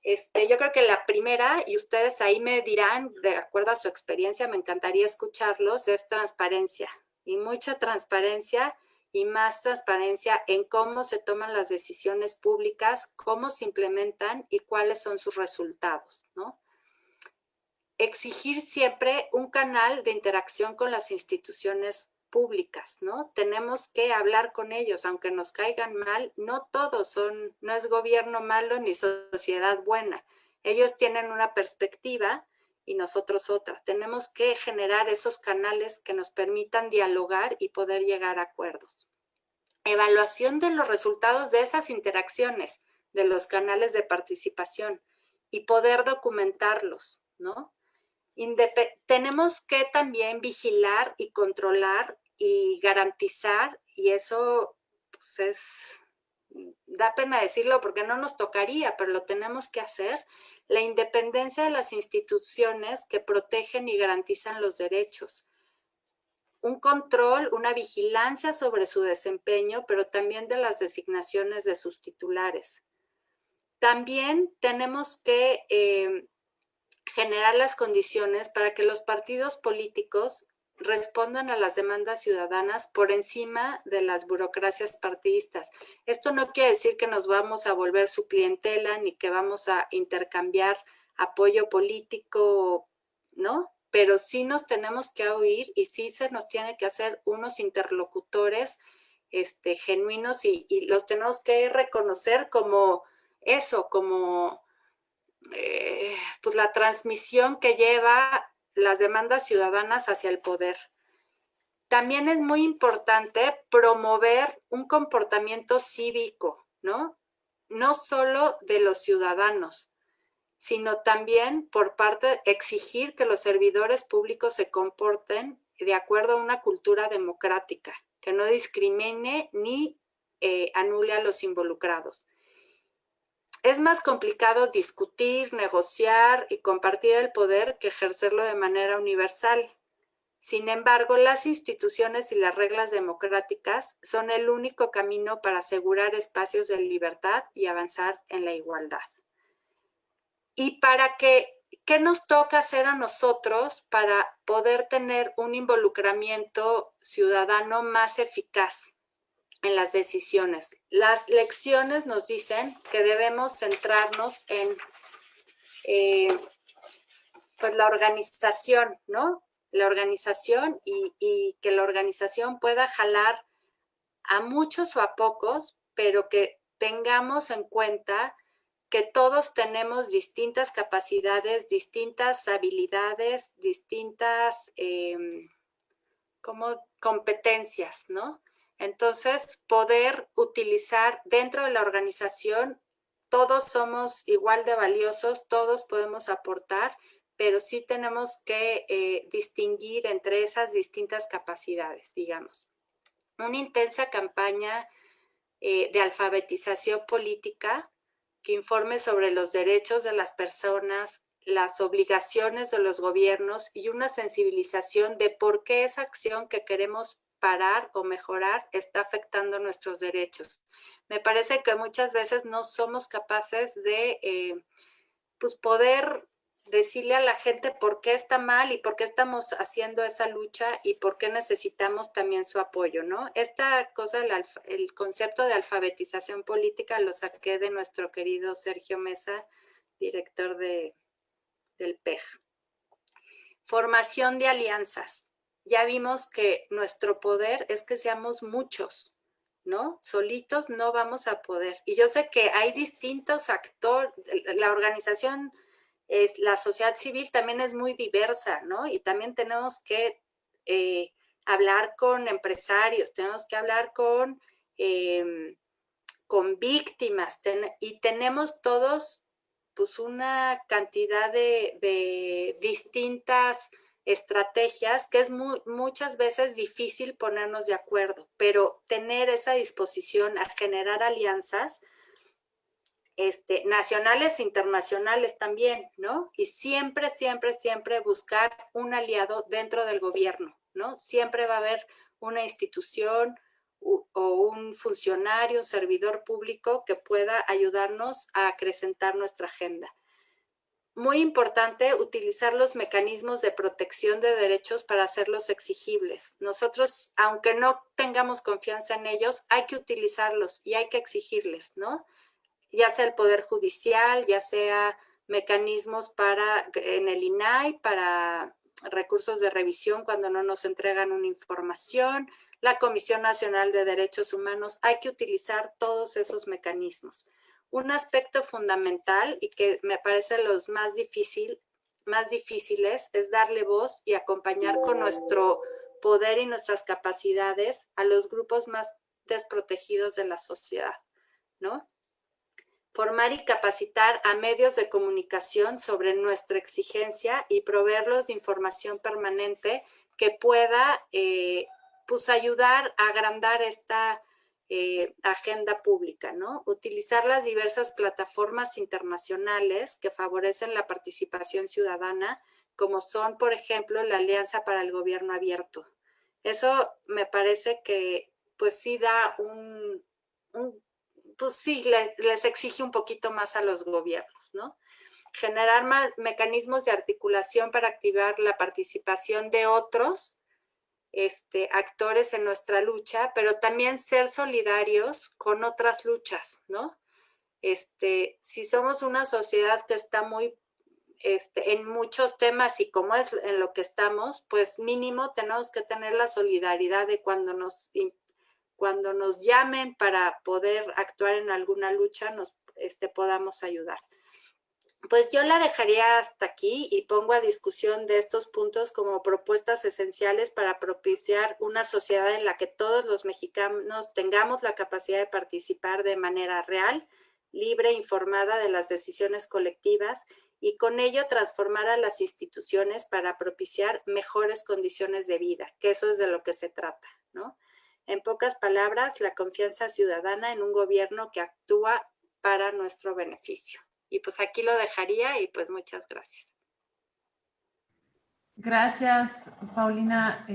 Yo creo que la primera, y ustedes ahí me dirán, de acuerdo a su experiencia, me encantaría escucharlos, es transparencia. Y mucha transparencia y más transparencia en cómo se toman las decisiones públicas, cómo se implementan y cuáles son sus resultados, ¿no? Exigir siempre un canal de interacción con las instituciones públicas, ¿no? Tenemos que hablar con ellos, aunque nos caigan mal, no todos son, no es gobierno malo ni sociedad buena. Ellos tienen una perspectiva y nosotros otra. Tenemos que generar esos canales que nos permitan dialogar y poder llegar a acuerdos. Evaluación de los resultados de esas interacciones, de los canales de participación y poder documentarlos, ¿no? Tenemos que también vigilar y controlar y garantizar, y eso pues da pena decirlo porque no nos tocaría, pero lo tenemos que hacer, la independencia de las instituciones que protegen y garantizan los derechos. Un control, una vigilancia sobre su desempeño, pero también de las designaciones de sus titulares. También tenemos que generar las condiciones para que los partidos políticos respondan a las demandas ciudadanas por encima de las burocracias partidistas. Esto no quiere decir que nos vamos a volver su clientela ni que vamos a intercambiar apoyo político, ¿no? Pero sí nos tenemos que oír y sí se nos tiene que hacer unos interlocutores genuinos y los tenemos que reconocer como eso, como pues la transmisión que lleva las demandas ciudadanas hacia el poder. También es muy importante promover un comportamiento cívico, ¿no? No solo de los ciudadanos, sino también por parte exigir que los servidores públicos se comporten de acuerdo a una cultura democrática, que no discrimine ni anule a los involucrados. Es más complicado discutir, negociar y compartir el poder que ejercerlo de manera universal. Sin embargo, las instituciones y las reglas democráticas son el único camino para asegurar espacios de libertad y avanzar en la igualdad. Y ¿qué nos toca hacer a nosotros para poder tener un involucramiento ciudadano más eficaz en las decisiones? Las lecciones nos dicen que debemos centrarnos en pues la organización, ¿no? La organización y que la organización pueda jalar a muchos o a pocos, pero que tengamos en cuenta que todos tenemos distintas capacidades, distintas habilidades, distintas como competencias, ¿no? Entonces, poder utilizar dentro de la organización, todos somos igual de valiosos, todos podemos aportar, pero sí tenemos que distinguir entre esas distintas capacidades, digamos. Una intensa campaña de alfabetización política que informe sobre los derechos de las personas, las obligaciones de los gobiernos y una sensibilización de por qué esa acción que queremos parar o mejorar está afectando nuestros derechos. Me parece que muchas veces no somos capaces de pues poder decirle a la gente por qué está mal y por qué estamos haciendo esa lucha y por qué necesitamos también su apoyo, ¿no? Esta cosa, el concepto de alfabetización política lo saqué de nuestro querido Sergio Mesa, director del PEJ. Formación de alianzas. Ya vimos que nuestro poder es que seamos muchos, ¿no? Solitos no vamos a poder. Y yo sé que hay distintos actores, la organización, la sociedad civil también es muy diversa, ¿no? Y también tenemos que hablar con empresarios, tenemos que hablar con víctimas, y tenemos todos pues una cantidad de distintas estrategias que es muchas veces difícil ponernos de acuerdo, pero tener esa disposición a generar alianzas nacionales e internacionales también, ¿no? Y siempre, siempre, siempre buscar un aliado dentro del gobierno, ¿no? Siempre va a haber una institución o un funcionario, un servidor público que pueda ayudarnos a acrecentar nuestra agenda. Muy importante utilizar los mecanismos de protección de derechos para hacerlos exigibles. Nosotros, aunque no tengamos confianza en ellos, hay que utilizarlos y hay que exigirles, ¿no? Ya sea el Poder Judicial, ya sea mecanismos en el INAI para recursos de revisión cuando no nos entregan una información, la Comisión Nacional de Derechos Humanos, hay que utilizar todos esos mecanismos. Un aspecto fundamental y que me parece los más difíciles es darle voz y acompañar con nuestro poder y nuestras capacidades a los grupos más desprotegidos de la sociedad, ¿no? Formar y capacitar a medios de comunicación sobre nuestra exigencia y proveerlos de información permanente que pueda pues ayudar a agrandar esta agenda pública, ¿no? Utilizar las diversas plataformas internacionales que favorecen la participación ciudadana, como son, por ejemplo, la Alianza para el Gobierno Abierto. Eso me parece que pues sí da pues sí, les exige un poquito más a los gobiernos, ¿no? Generar mecanismos de articulación para activar la participación de otros actores en nuestra lucha, pero también ser solidarios con otras luchas, ¿no? Si somos una sociedad que está muy en muchos temas y como es en lo que estamos, pues mínimo tenemos que tener la solidaridad de cuando nos llamen para poder actuar en alguna lucha, nos podamos ayudar. Pues yo la dejaría hasta aquí y pongo a discusión de estos puntos como propuestas esenciales para propiciar una sociedad en la que todos los mexicanos tengamos la capacidad de participar de manera real, libre, informada de las decisiones colectivas y con ello transformar a las instituciones para propiciar mejores condiciones de vida, que eso es de lo que se trata, ¿no? En pocas palabras, la confianza ciudadana en un gobierno que actúa para nuestro beneficio. Y pues aquí lo dejaría y pues muchas gracias. Gracias, Paulina,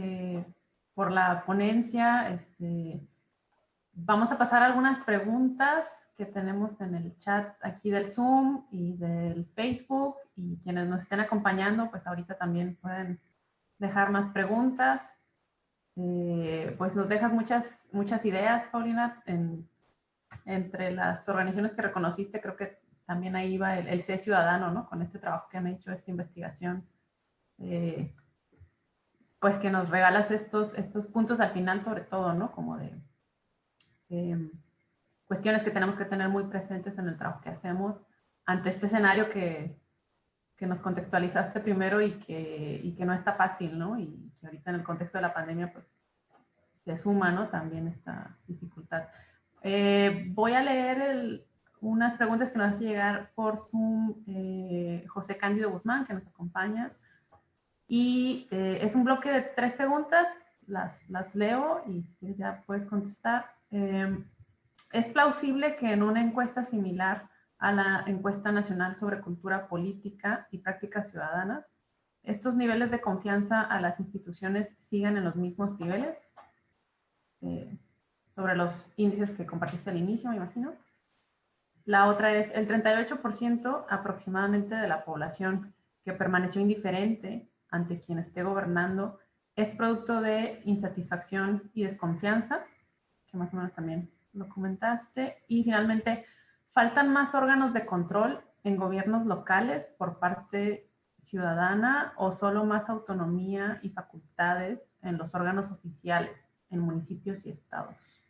por la ponencia. Vamos a pasar a algunas preguntas que tenemos en el chat aquí del Zoom y del Facebook, y quienes nos estén acompañando, pues ahorita también pueden dejar más preguntas. Pues nos dejas muchas ideas, Paulina, entre las organizaciones que reconociste. Creo que también ahí va el C Ciudadano, ¿no? Con este trabajo que han hecho, esta investigación, pues que nos regalas estos puntos al final, sobre todo, ¿no? Como de cuestiones que tenemos que tener muy presentes en el trabajo que hacemos ante este escenario que nos contextualizaste primero y que no está fácil, ¿no? Y que ahorita en el contexto de la pandemia, pues, se suma, ¿no? También esta dificultad. Voy a leer unas preguntas que nos hace llegar por Zoom José Cándido Guzmán, que nos acompaña. Y es un bloque de 3 preguntas, las leo y ya puedes contestar. ¿Es plausible que en una encuesta similar a la encuesta nacional sobre cultura política y prácticas ciudadanas, estos niveles de confianza a las instituciones sigan en los mismos niveles? Sobre los índices que compartiste al inicio, me imagino. La otra es, el 38% aproximadamente de la población que permaneció indiferente ante quien esté gobernando es producto de insatisfacción y desconfianza, que más o menos también lo comentaste. Y finalmente, ¿faltan más órganos de control en gobiernos locales por parte ciudadana o solo más autonomía y facultades en los órganos oficiales en municipios y estados?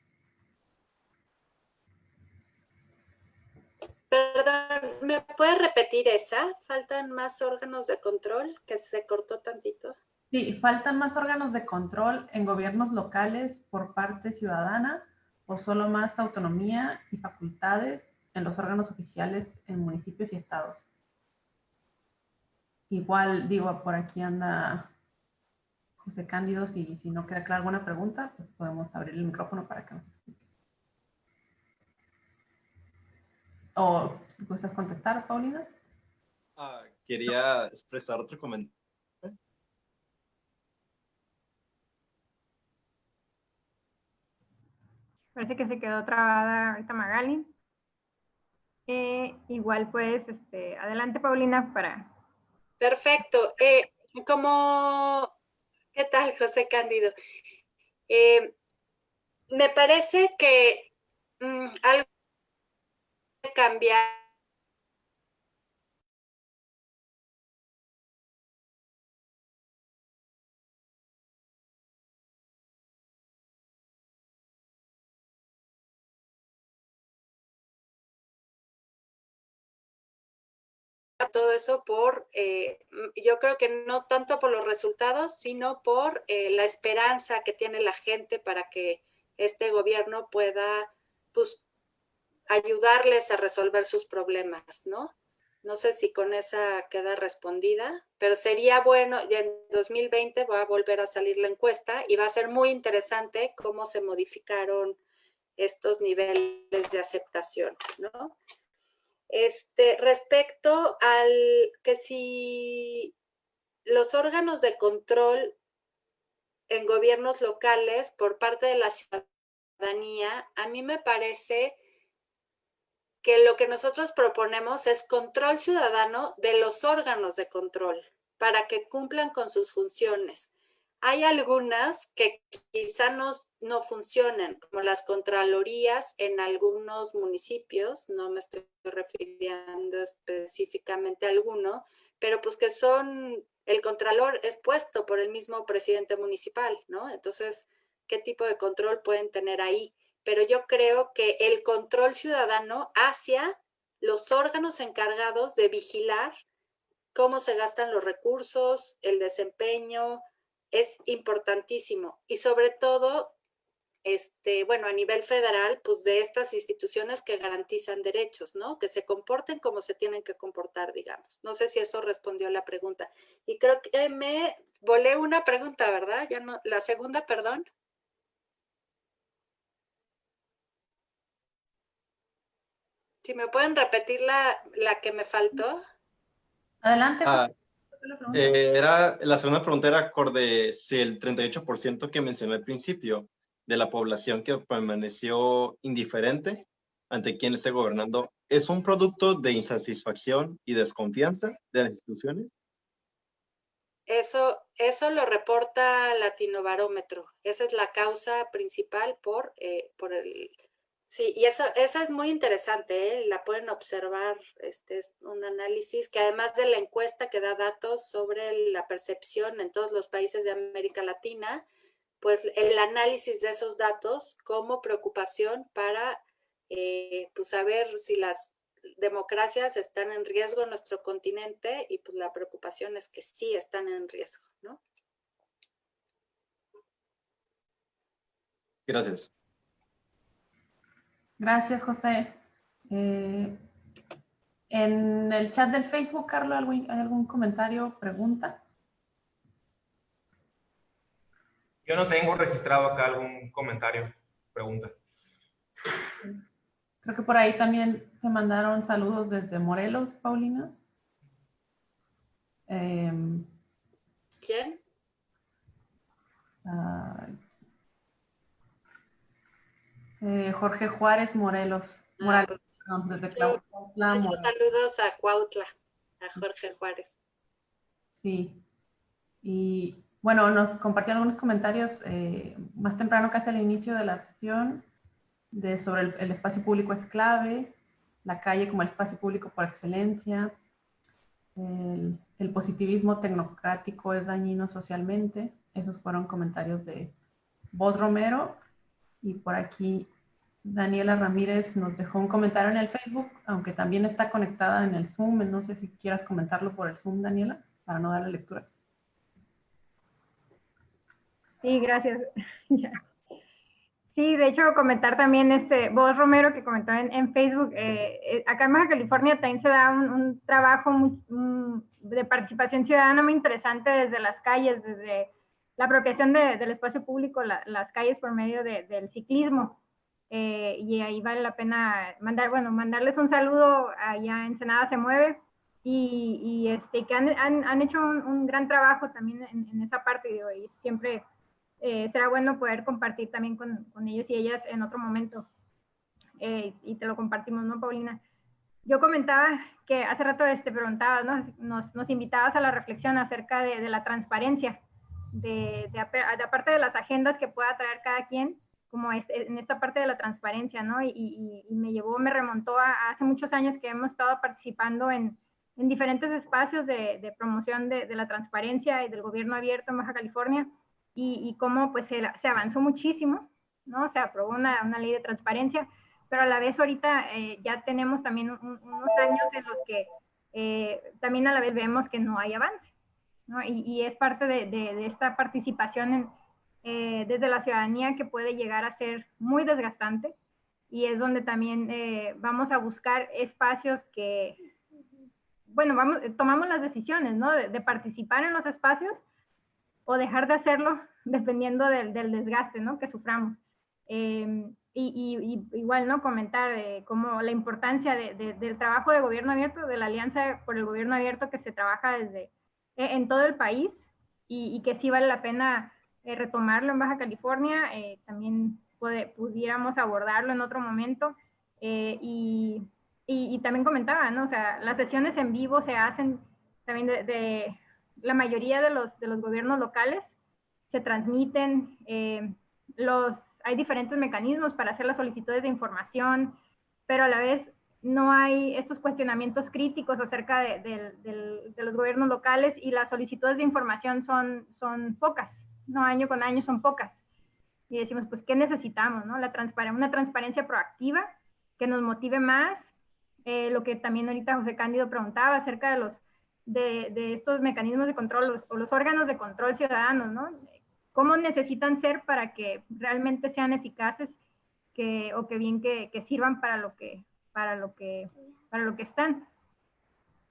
Perdón, ¿me puedes repetir esa? ¿Faltan más órganos de control? Que se cortó tantito. Sí, faltan más órganos de control en gobiernos locales por parte ciudadana o solo más autonomía y facultades en los órganos oficiales en municipios y estados. Igual, digo, por aquí anda José Cándido, si no queda clara alguna pregunta, pues podemos abrir el micrófono para que nos explique. ¿O gustas contestar, Paulina? Quería expresar otro comentario. Parece que se quedó trabada ahorita Magali. Igual pues, adelante Paulina para... Perfecto. ¿Qué tal, José Cándido? Me parece que algo que cambiar todo eso yo creo que no tanto por los resultados, sino por la esperanza que tiene la gente para que este gobierno pueda, pues, ayudarles a resolver sus problemas, ¿no? No sé si con esa queda respondida, pero sería bueno, ya en 2020 va a volver a salir la encuesta y va a ser muy interesante cómo se modificaron estos niveles de aceptación, ¿no? Respecto al que si los órganos de control en gobiernos locales por parte de la ciudadanía, a mí me parece que lo que nosotros proponemos es control ciudadano de los órganos de control para que cumplan con sus funciones. Hay algunas que quizá no funcionen, como las contralorías en algunos municipios, no me estoy refiriendo específicamente a alguno, pero pues que el contralor es puesto por el mismo presidente municipal, ¿no? Entonces, ¿qué tipo de control pueden tener ahí? Pero yo creo que el control ciudadano hacia los órganos encargados de vigilar cómo se gastan los recursos, el desempeño, es importantísimo. Y sobre todo, bueno, a nivel federal, pues de estas instituciones que garantizan derechos, ¿no? Que se comporten como se tienen que comportar, digamos. No sé si eso respondió a la pregunta. Y creo que me volé una pregunta, ¿verdad? Ya no, la segunda, perdón. Si me pueden repetir la que me faltó. Adelante. La segunda pregunta era acorde si el 38% que mencioné al principio de la población que permaneció indiferente ante quien esté gobernando, ¿es un producto de insatisfacción y desconfianza de las instituciones? Eso lo reporta Latinobarómetro. Esa es la causa principal por el... Sí, y esa es muy interesante, ¿eh? La pueden observar, es un análisis que además de la encuesta que da datos sobre la percepción en todos los países de América Latina, pues el análisis de esos datos como preocupación para pues saber si las democracias están en riesgo en nuestro continente y pues la preocupación es que sí están en riesgo, ¿no? Gracias. Gracias, José. En el chat del Facebook, Carlos, ¿hay algún comentario, pregunta? Yo no tengo registrado acá algún comentario, pregunta. Creo que por ahí también se mandaron saludos desde Morelos, Paulina. ¿Quién? Jorge Juárez Morelos. Morales, no, desde Cuautla, Muchos saludos a Cuautla, a Jorge Juárez. Sí. Y bueno, nos compartieron algunos comentarios más temprano, casi al inicio de la sesión, sobre el espacio público es clave, la calle como el espacio público por excelencia, el positivismo tecnocrático es dañino socialmente. Esos fueron comentarios de Voz Romero. Y por aquí Daniela Ramírez nos dejó un comentario en el Facebook, aunque también está conectada en el Zoom. No sé si quieras comentarlo por el Zoom, Daniela, para no darle lectura. Sí, gracias. Ya. Sí, de hecho, comentar también vos, Romero, que comentó en Facebook, acá en Baja California también se da un trabajo de participación ciudadana muy interesante desde las calles, desde la apropiación del espacio público, las calles por medio del ciclismo. Y ahí vale la pena mandarles un saludo allá en Ensenada Se Mueve, que han hecho un gran trabajo también en esa parte, digo, y siempre será bueno poder compartir también con ellos y ellas en otro momento. Y te lo compartimos, ¿no, Paulina? Yo comentaba que hace rato preguntabas, ¿no? Nos invitabas a la reflexión acerca de la transparencia, de aparte de las agendas que pueda traer cada quien, como en esta parte de la transparencia, ¿no? Y me remontó a hace muchos años que hemos estado participando en diferentes espacios de promoción de la transparencia y del gobierno abierto en Baja California, y cómo pues se avanzó muchísimo, ¿no? Se aprobó una ley de transparencia, pero a la vez ahorita ya tenemos también unos años en los que también a la vez vemos que no hay avance, ¿no? Y es parte de esta participación desde la ciudadanía que puede llegar a ser muy desgastante, y es donde también vamos a buscar espacios que, bueno, tomamos las decisiones, ¿no? De participar en los espacios o dejar de hacerlo dependiendo del desgaste, ¿no? Que suframos. Y igual, ¿no? Comentar cómo la importancia del trabajo de gobierno abierto, de la Alianza por el Gobierno Abierto que se trabaja en todo el país, y que sí vale la pena retomarlo en Baja California. También pudiéramos abordarlo en otro momento. Y también comentaba, ¿no? O sea, las sesiones en vivo se hacen también de la mayoría de los gobiernos locales, se transmiten, hay diferentes mecanismos para hacer las solicitudes de información, pero a la vez no hay estos cuestionamientos críticos acerca de los gobiernos locales, y las solicitudes de información son pocas, ¿no? Año con año son pocas. Y decimos, pues, ¿qué necesitamos, no? Una transparencia proactiva que nos motive más. Lo que también ahorita José Cándido preguntaba acerca de estos mecanismos de control o los órganos de control ciudadanos, ¿no? ¿Cómo necesitan ser para que realmente sean eficaces, que sirvan para lo que están?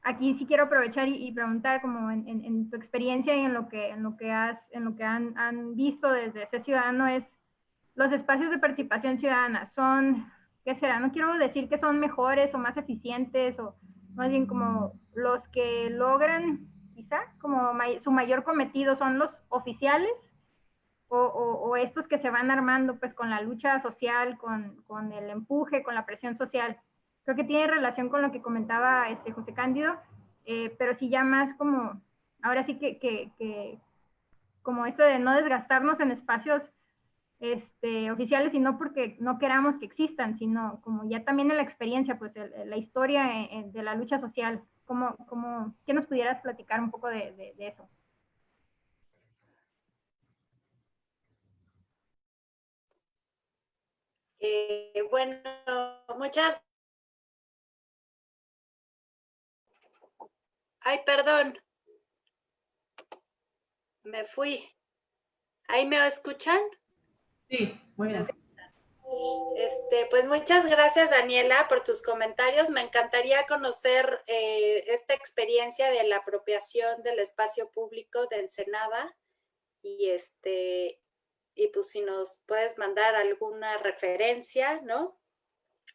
Aquí sí quiero aprovechar y preguntar, como en tu experiencia y en lo que han visto desde ese ciudadano, es los espacios de participación ciudadana son, ¿qué será? No quiero decir que son mejores o más eficientes, o más bien como los que logran, quizá, como su mayor cometido son los oficiales, o estos que se van armando pues con la lucha social, con el empuje, con la presión social. Creo que tiene relación con lo que comentaba José Cándido, pero sí ya más como, ahora sí que como esto de no desgastarnos en espacios oficiales, y no porque no queramos que existan, sino como ya también en la experiencia, pues la historia de la lucha social. ¿Qué nos pudieras platicar un poco de eso? Bueno, muchas... Ay, perdón, me fui. ¿Ahí me escuchan? Sí, muy bien. Pues muchas gracias, Daniela, por tus comentarios. Me encantaría conocer esta experiencia de la apropiación del espacio público de Ensenada, y pues si nos puedes mandar alguna referencia, ¿no?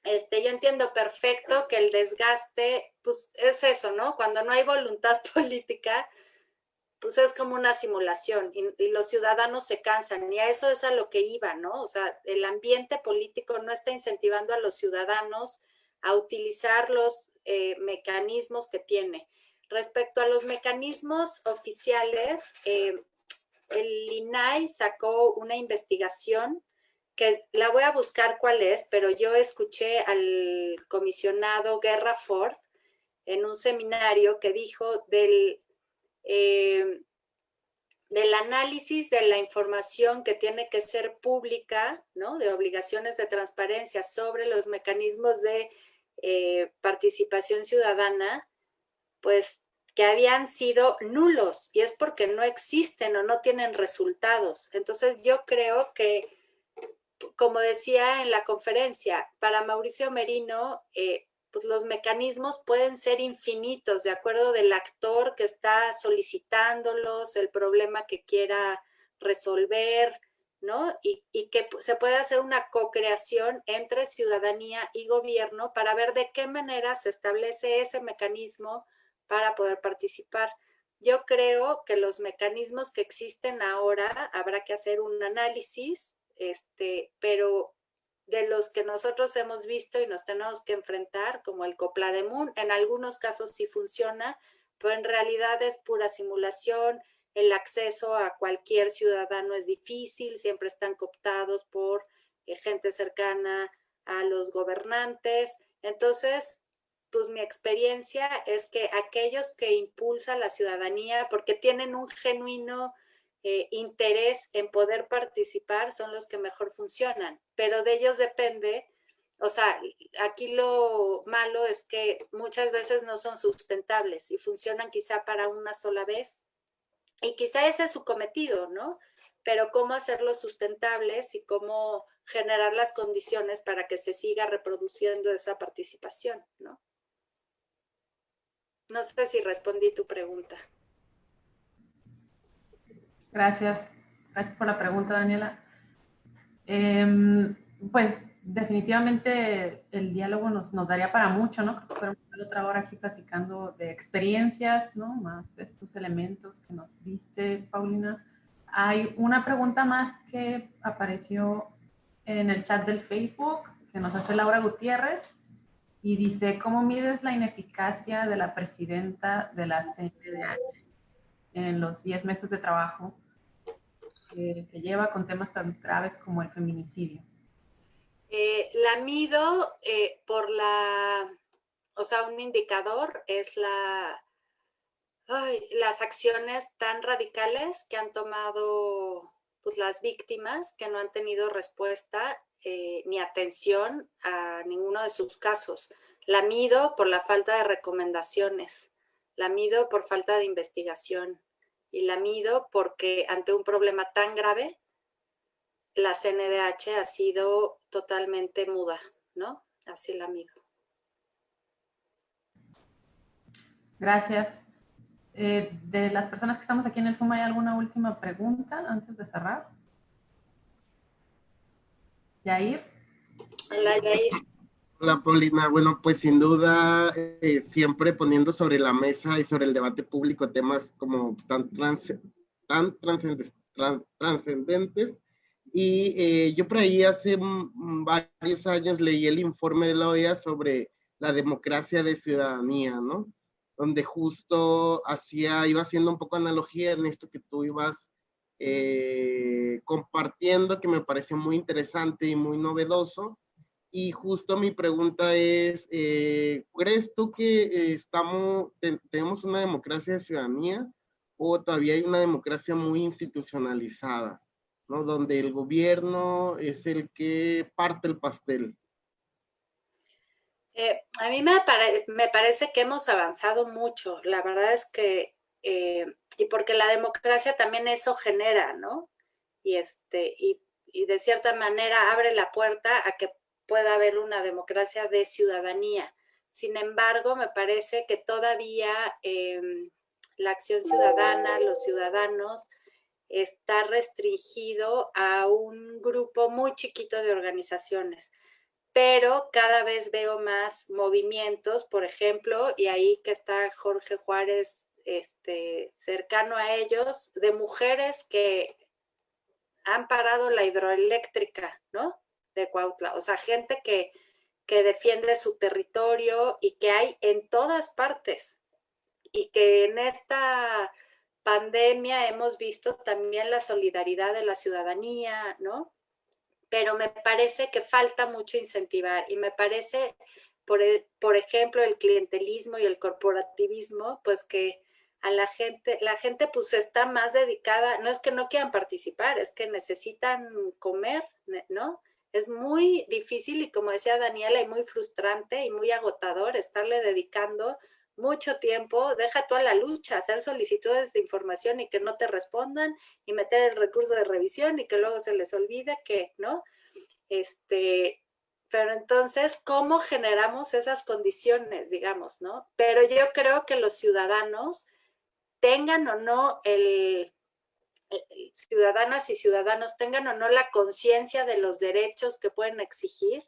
Yo entiendo perfecto que el desgaste, pues es eso, ¿no? Cuando no hay voluntad política, pues es como una simulación, y los ciudadanos se cansan, y a eso es a lo que iba, ¿no? O sea, el ambiente político no está incentivando a los ciudadanos a utilizar los mecanismos que tiene. Respecto a los mecanismos oficiales, el INAI sacó una investigación que la voy a buscar cuál es, pero yo escuché al comisionado Guerra Ford en un seminario que dijo del análisis de la información que tiene que ser pública, ¿no? De obligaciones de transparencia sobre los mecanismos de participación ciudadana, pues que habían sido nulos, y es porque no existen o no tienen resultados. Entonces yo creo que, como decía en la conferencia, para Mauricio Merino, pues los mecanismos pueden ser infinitos, de acuerdo del actor que está solicitándolos, el problema que quiera resolver, ¿no? Y que se puede hacer una co-creación entre ciudadanía y gobierno para ver de qué manera se establece ese mecanismo para poder participar. Yo creo que los mecanismos que existen ahora habrá que hacer un análisis, pero de los que nosotros hemos visto y nos tenemos que enfrentar, como el Coplademun, en algunos casos sí funciona, pero en realidad es pura simulación. El acceso a cualquier ciudadano es difícil, siempre están cooptados por gente cercana a los gobernantes. Entonces, pues mi experiencia es que aquellos que impulsan la ciudadanía porque tienen un genuino interés en poder participar son los que mejor funcionan, pero de ellos depende. O sea, aquí lo malo es que muchas veces no son sustentables y funcionan quizá para una sola vez, y quizá ese es su cometido, ¿no? Pero cómo hacerlos sustentables y cómo generar las condiciones para que se siga reproduciendo esa participación, ¿no? No sé si respondí tu pregunta. Gracias. Gracias por la pregunta, Daniela. Pues definitivamente el diálogo nos daría para mucho, ¿no? Podemos estar otra hora aquí platicando de experiencias, ¿no? Más de estos elementos que nos diste, Paulina. Hay una pregunta más que apareció en el chat del Facebook, que nos hace Laura Gutiérrez, y dice, ¿cómo mides la ineficacia de la presidenta de la CNDH en los 10 meses de trabajo que lleva con temas tan graves como el feminicidio? La mido por o sea, un indicador es las acciones tan radicales que han tomado pues las víctimas, que no han tenido respuesta ni atención a ninguno de sus casos. La mido por la falta de recomendaciones, la mido por falta de investigación y la mido porque ante un problema tan grave la CNDH ha sido totalmente muda, ¿no? Así la mido. Gracias. De las personas que estamos aquí en el Zoom, ¿hay alguna última pregunta antes de cerrar? Yair. Hola, Yair. Hola, Paulina. Bueno, pues sin duda, siempre poniendo sobre la mesa y sobre el debate público temas como tan trascendentes. Y yo por ahí hace varios años leí el informe de la OEA sobre la democracia de ciudadanía, ¿no? Donde justo iba haciendo un poco analogía en esto que tú ibas compartiendo, que me pareció muy interesante y muy novedoso. Y justo mi pregunta es, ¿crees tú que tenemos una democracia de ciudadanía o todavía hay una democracia muy institucionalizada, ¿no? Donde el gobierno es el que parte el pastel? A mí me parece que hemos avanzado mucho. La verdad es que, y porque la democracia también eso genera, ¿no? Y de cierta manera abre la puerta a que pueda haber una democracia de ciudadanía. Sin embargo, me parece que todavía la acción ciudadana, los ciudadanos, está restringido a un grupo muy chiquito de organizaciones. Pero cada vez veo más movimientos, por ejemplo, y ahí que está Jorge Juárez cercano a ellos, de mujeres que han parado la hidroeléctrica, ¿no? De Cuautla. O sea, gente que defiende su territorio y que hay en todas partes. Y que en esta pandemia hemos visto también la solidaridad de la ciudadanía, ¿no? Pero me parece que falta mucho incentivar y me parece, por ejemplo, el clientelismo y el corporativismo, pues que a la gente pues está más dedicada, no es que no quieran participar, es que necesitan comer, ¿no? Es muy difícil y como decía Daniela, y muy frustrante y muy agotador estarle dedicando mucho tiempo, deja toda la lucha, hacer solicitudes de información y que no te respondan, y meter el recurso de revisión y que luego se les olvide que, ¿no? Pero entonces, ¿cómo generamos esas condiciones, digamos, ¿no? Pero yo creo que los ciudadanos, tengan o no ciudadanas y ciudadanos tengan o no la conciencia de los derechos que pueden exigir,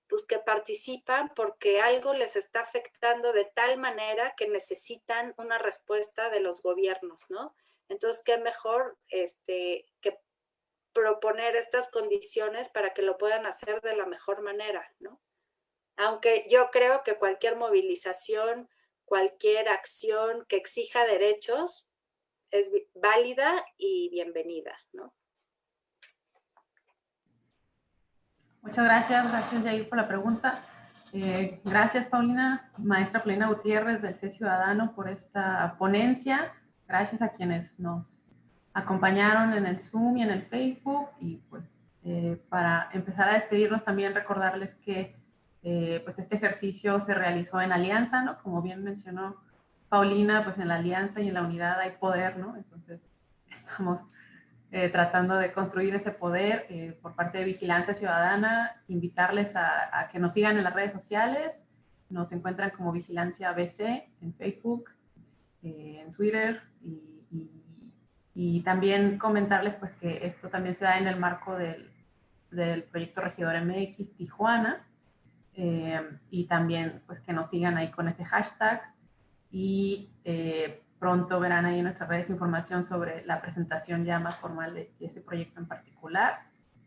pues que participan porque algo les está afectando de tal manera que necesitan una respuesta de los gobiernos, ¿no? Entonces, qué mejor que proponer estas condiciones para que lo puedan hacer de la mejor manera, ¿no? Aunque yo creo que cualquier movilización, cualquier acción que exija derechos es válida y bienvenida, ¿no? Muchas gracias Jair, por la pregunta. Gracias, Paulina, maestra Paulina Gutiérrez del C Ciudadano, por esta ponencia. Gracias a quienes nos acompañaron en el Zoom y en el Facebook. Y pues para empezar a despedirnos, también recordarles que pues este ejercicio se realizó en alianza, ¿no? Como bien mencionó Paulina, pues en la alianza y en la unidad hay poder, ¿no? Entonces estamos tratando de construir ese poder por parte de Vigilancia Ciudadana, invitarles a que nos sigan en las redes sociales. Nos encuentran como Vigilancia BC en Facebook, en Twitter, y también comentarles pues que esto también se da en el marco del proyecto Regidor MX Tijuana, y también pues que nos sigan ahí con ese hashtag, y pronto verán ahí en nuestras redes información sobre la presentación ya más formal de ese proyecto en particular,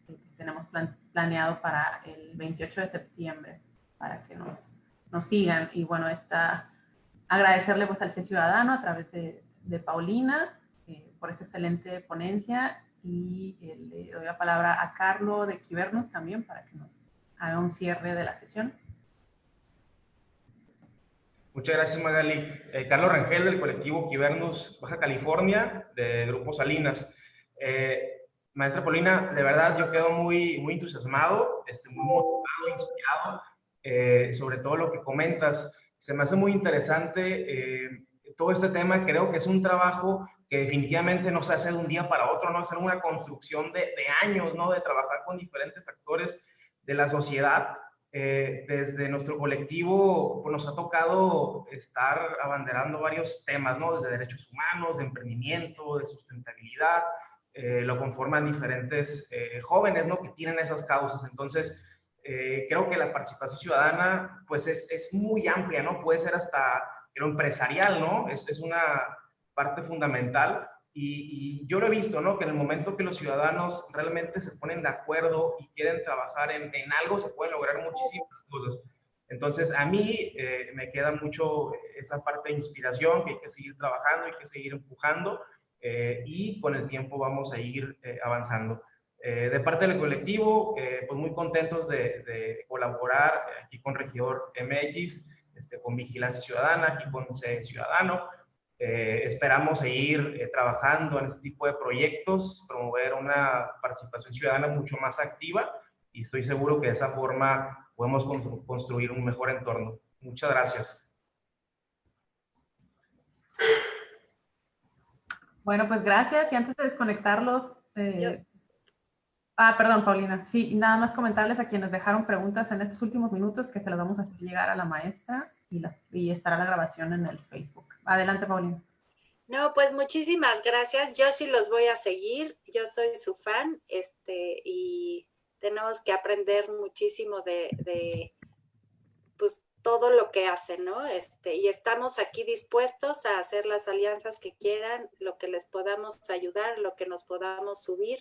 que tenemos planeado para el 28 de septiembre, para que nos sigan. Y bueno, agradecerle pues al C Ciudadano a través de Paulina por esta excelente ponencia, y le doy la palabra a Carlo de Quivernus también para que nos haga un cierre de la sesión. Muchas gracias, Magali. Carlos Rangel, del colectivo Quivernus Baja California, de Grupo Salinas. Maestra Paulina, de verdad yo quedo muy entusiasmado, muy motivado, inspirado, sobre todo lo que comentas. Se me hace muy interesante todo este tema. Creo que es un trabajo que definitivamente no se hace de un día para otro, no es una construcción de años, ¿no? De trabajar con diferentes actores de la sociedad. Desde nuestro colectivo pues, nos ha tocado estar abanderando varios temas, ¿no? Desde derechos humanos, de emprendimiento, de sustentabilidad, lo conforman diferentes jóvenes, ¿no? Que tienen esas causas. Entonces, creo que la participación ciudadana pues es muy amplia, ¿no? Puede ser hasta lo empresarial, ¿no? Es una parte fundamental. Y yo lo he visto, ¿no? Que en el momento que los ciudadanos realmente se ponen de acuerdo y quieren trabajar en algo, se pueden lograr muchísimas cosas. Entonces, a mí me queda mucho esa parte de inspiración, que hay que seguir trabajando, hay que seguir empujando, y con el tiempo vamos a ir avanzando. De parte del colectivo, pues muy contentos de colaborar aquí con Regidor MX, con Vigilancia Ciudadana, aquí con C Ciudadano. Esperamos seguir trabajando en este tipo de proyectos, promover una participación ciudadana mucho más activa, y estoy seguro que de esa forma podemos construir un mejor entorno. Muchas gracias. Bueno, pues gracias. Y antes de desconectarlos, perdón, Paulina. Sí, y nada más comentarles a quienes dejaron preguntas en estos últimos minutos que se las vamos a hacer llegar a la maestra, y estará la grabación en el Facebook. Adelante, Paulina. No, pues muchísimas gracias. Yo sí los voy a seguir. Yo soy su fan, y tenemos que aprender muchísimo de pues todo lo que hacen, ¿no? Y estamos aquí dispuestos a hacer las alianzas que quieran, lo que les podamos ayudar, lo que nos podamos subir.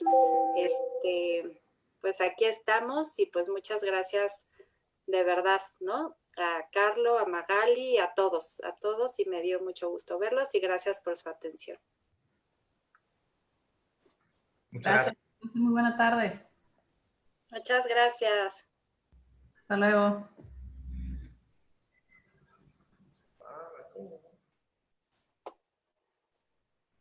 Pues aquí estamos, y pues muchas gracias de verdad, ¿no? A Carlo, a Magali, a todos, y me dio mucho gusto verlos, y gracias por su atención. Muchas gracias. Muy buena tarde. Muchas gracias. Hasta luego.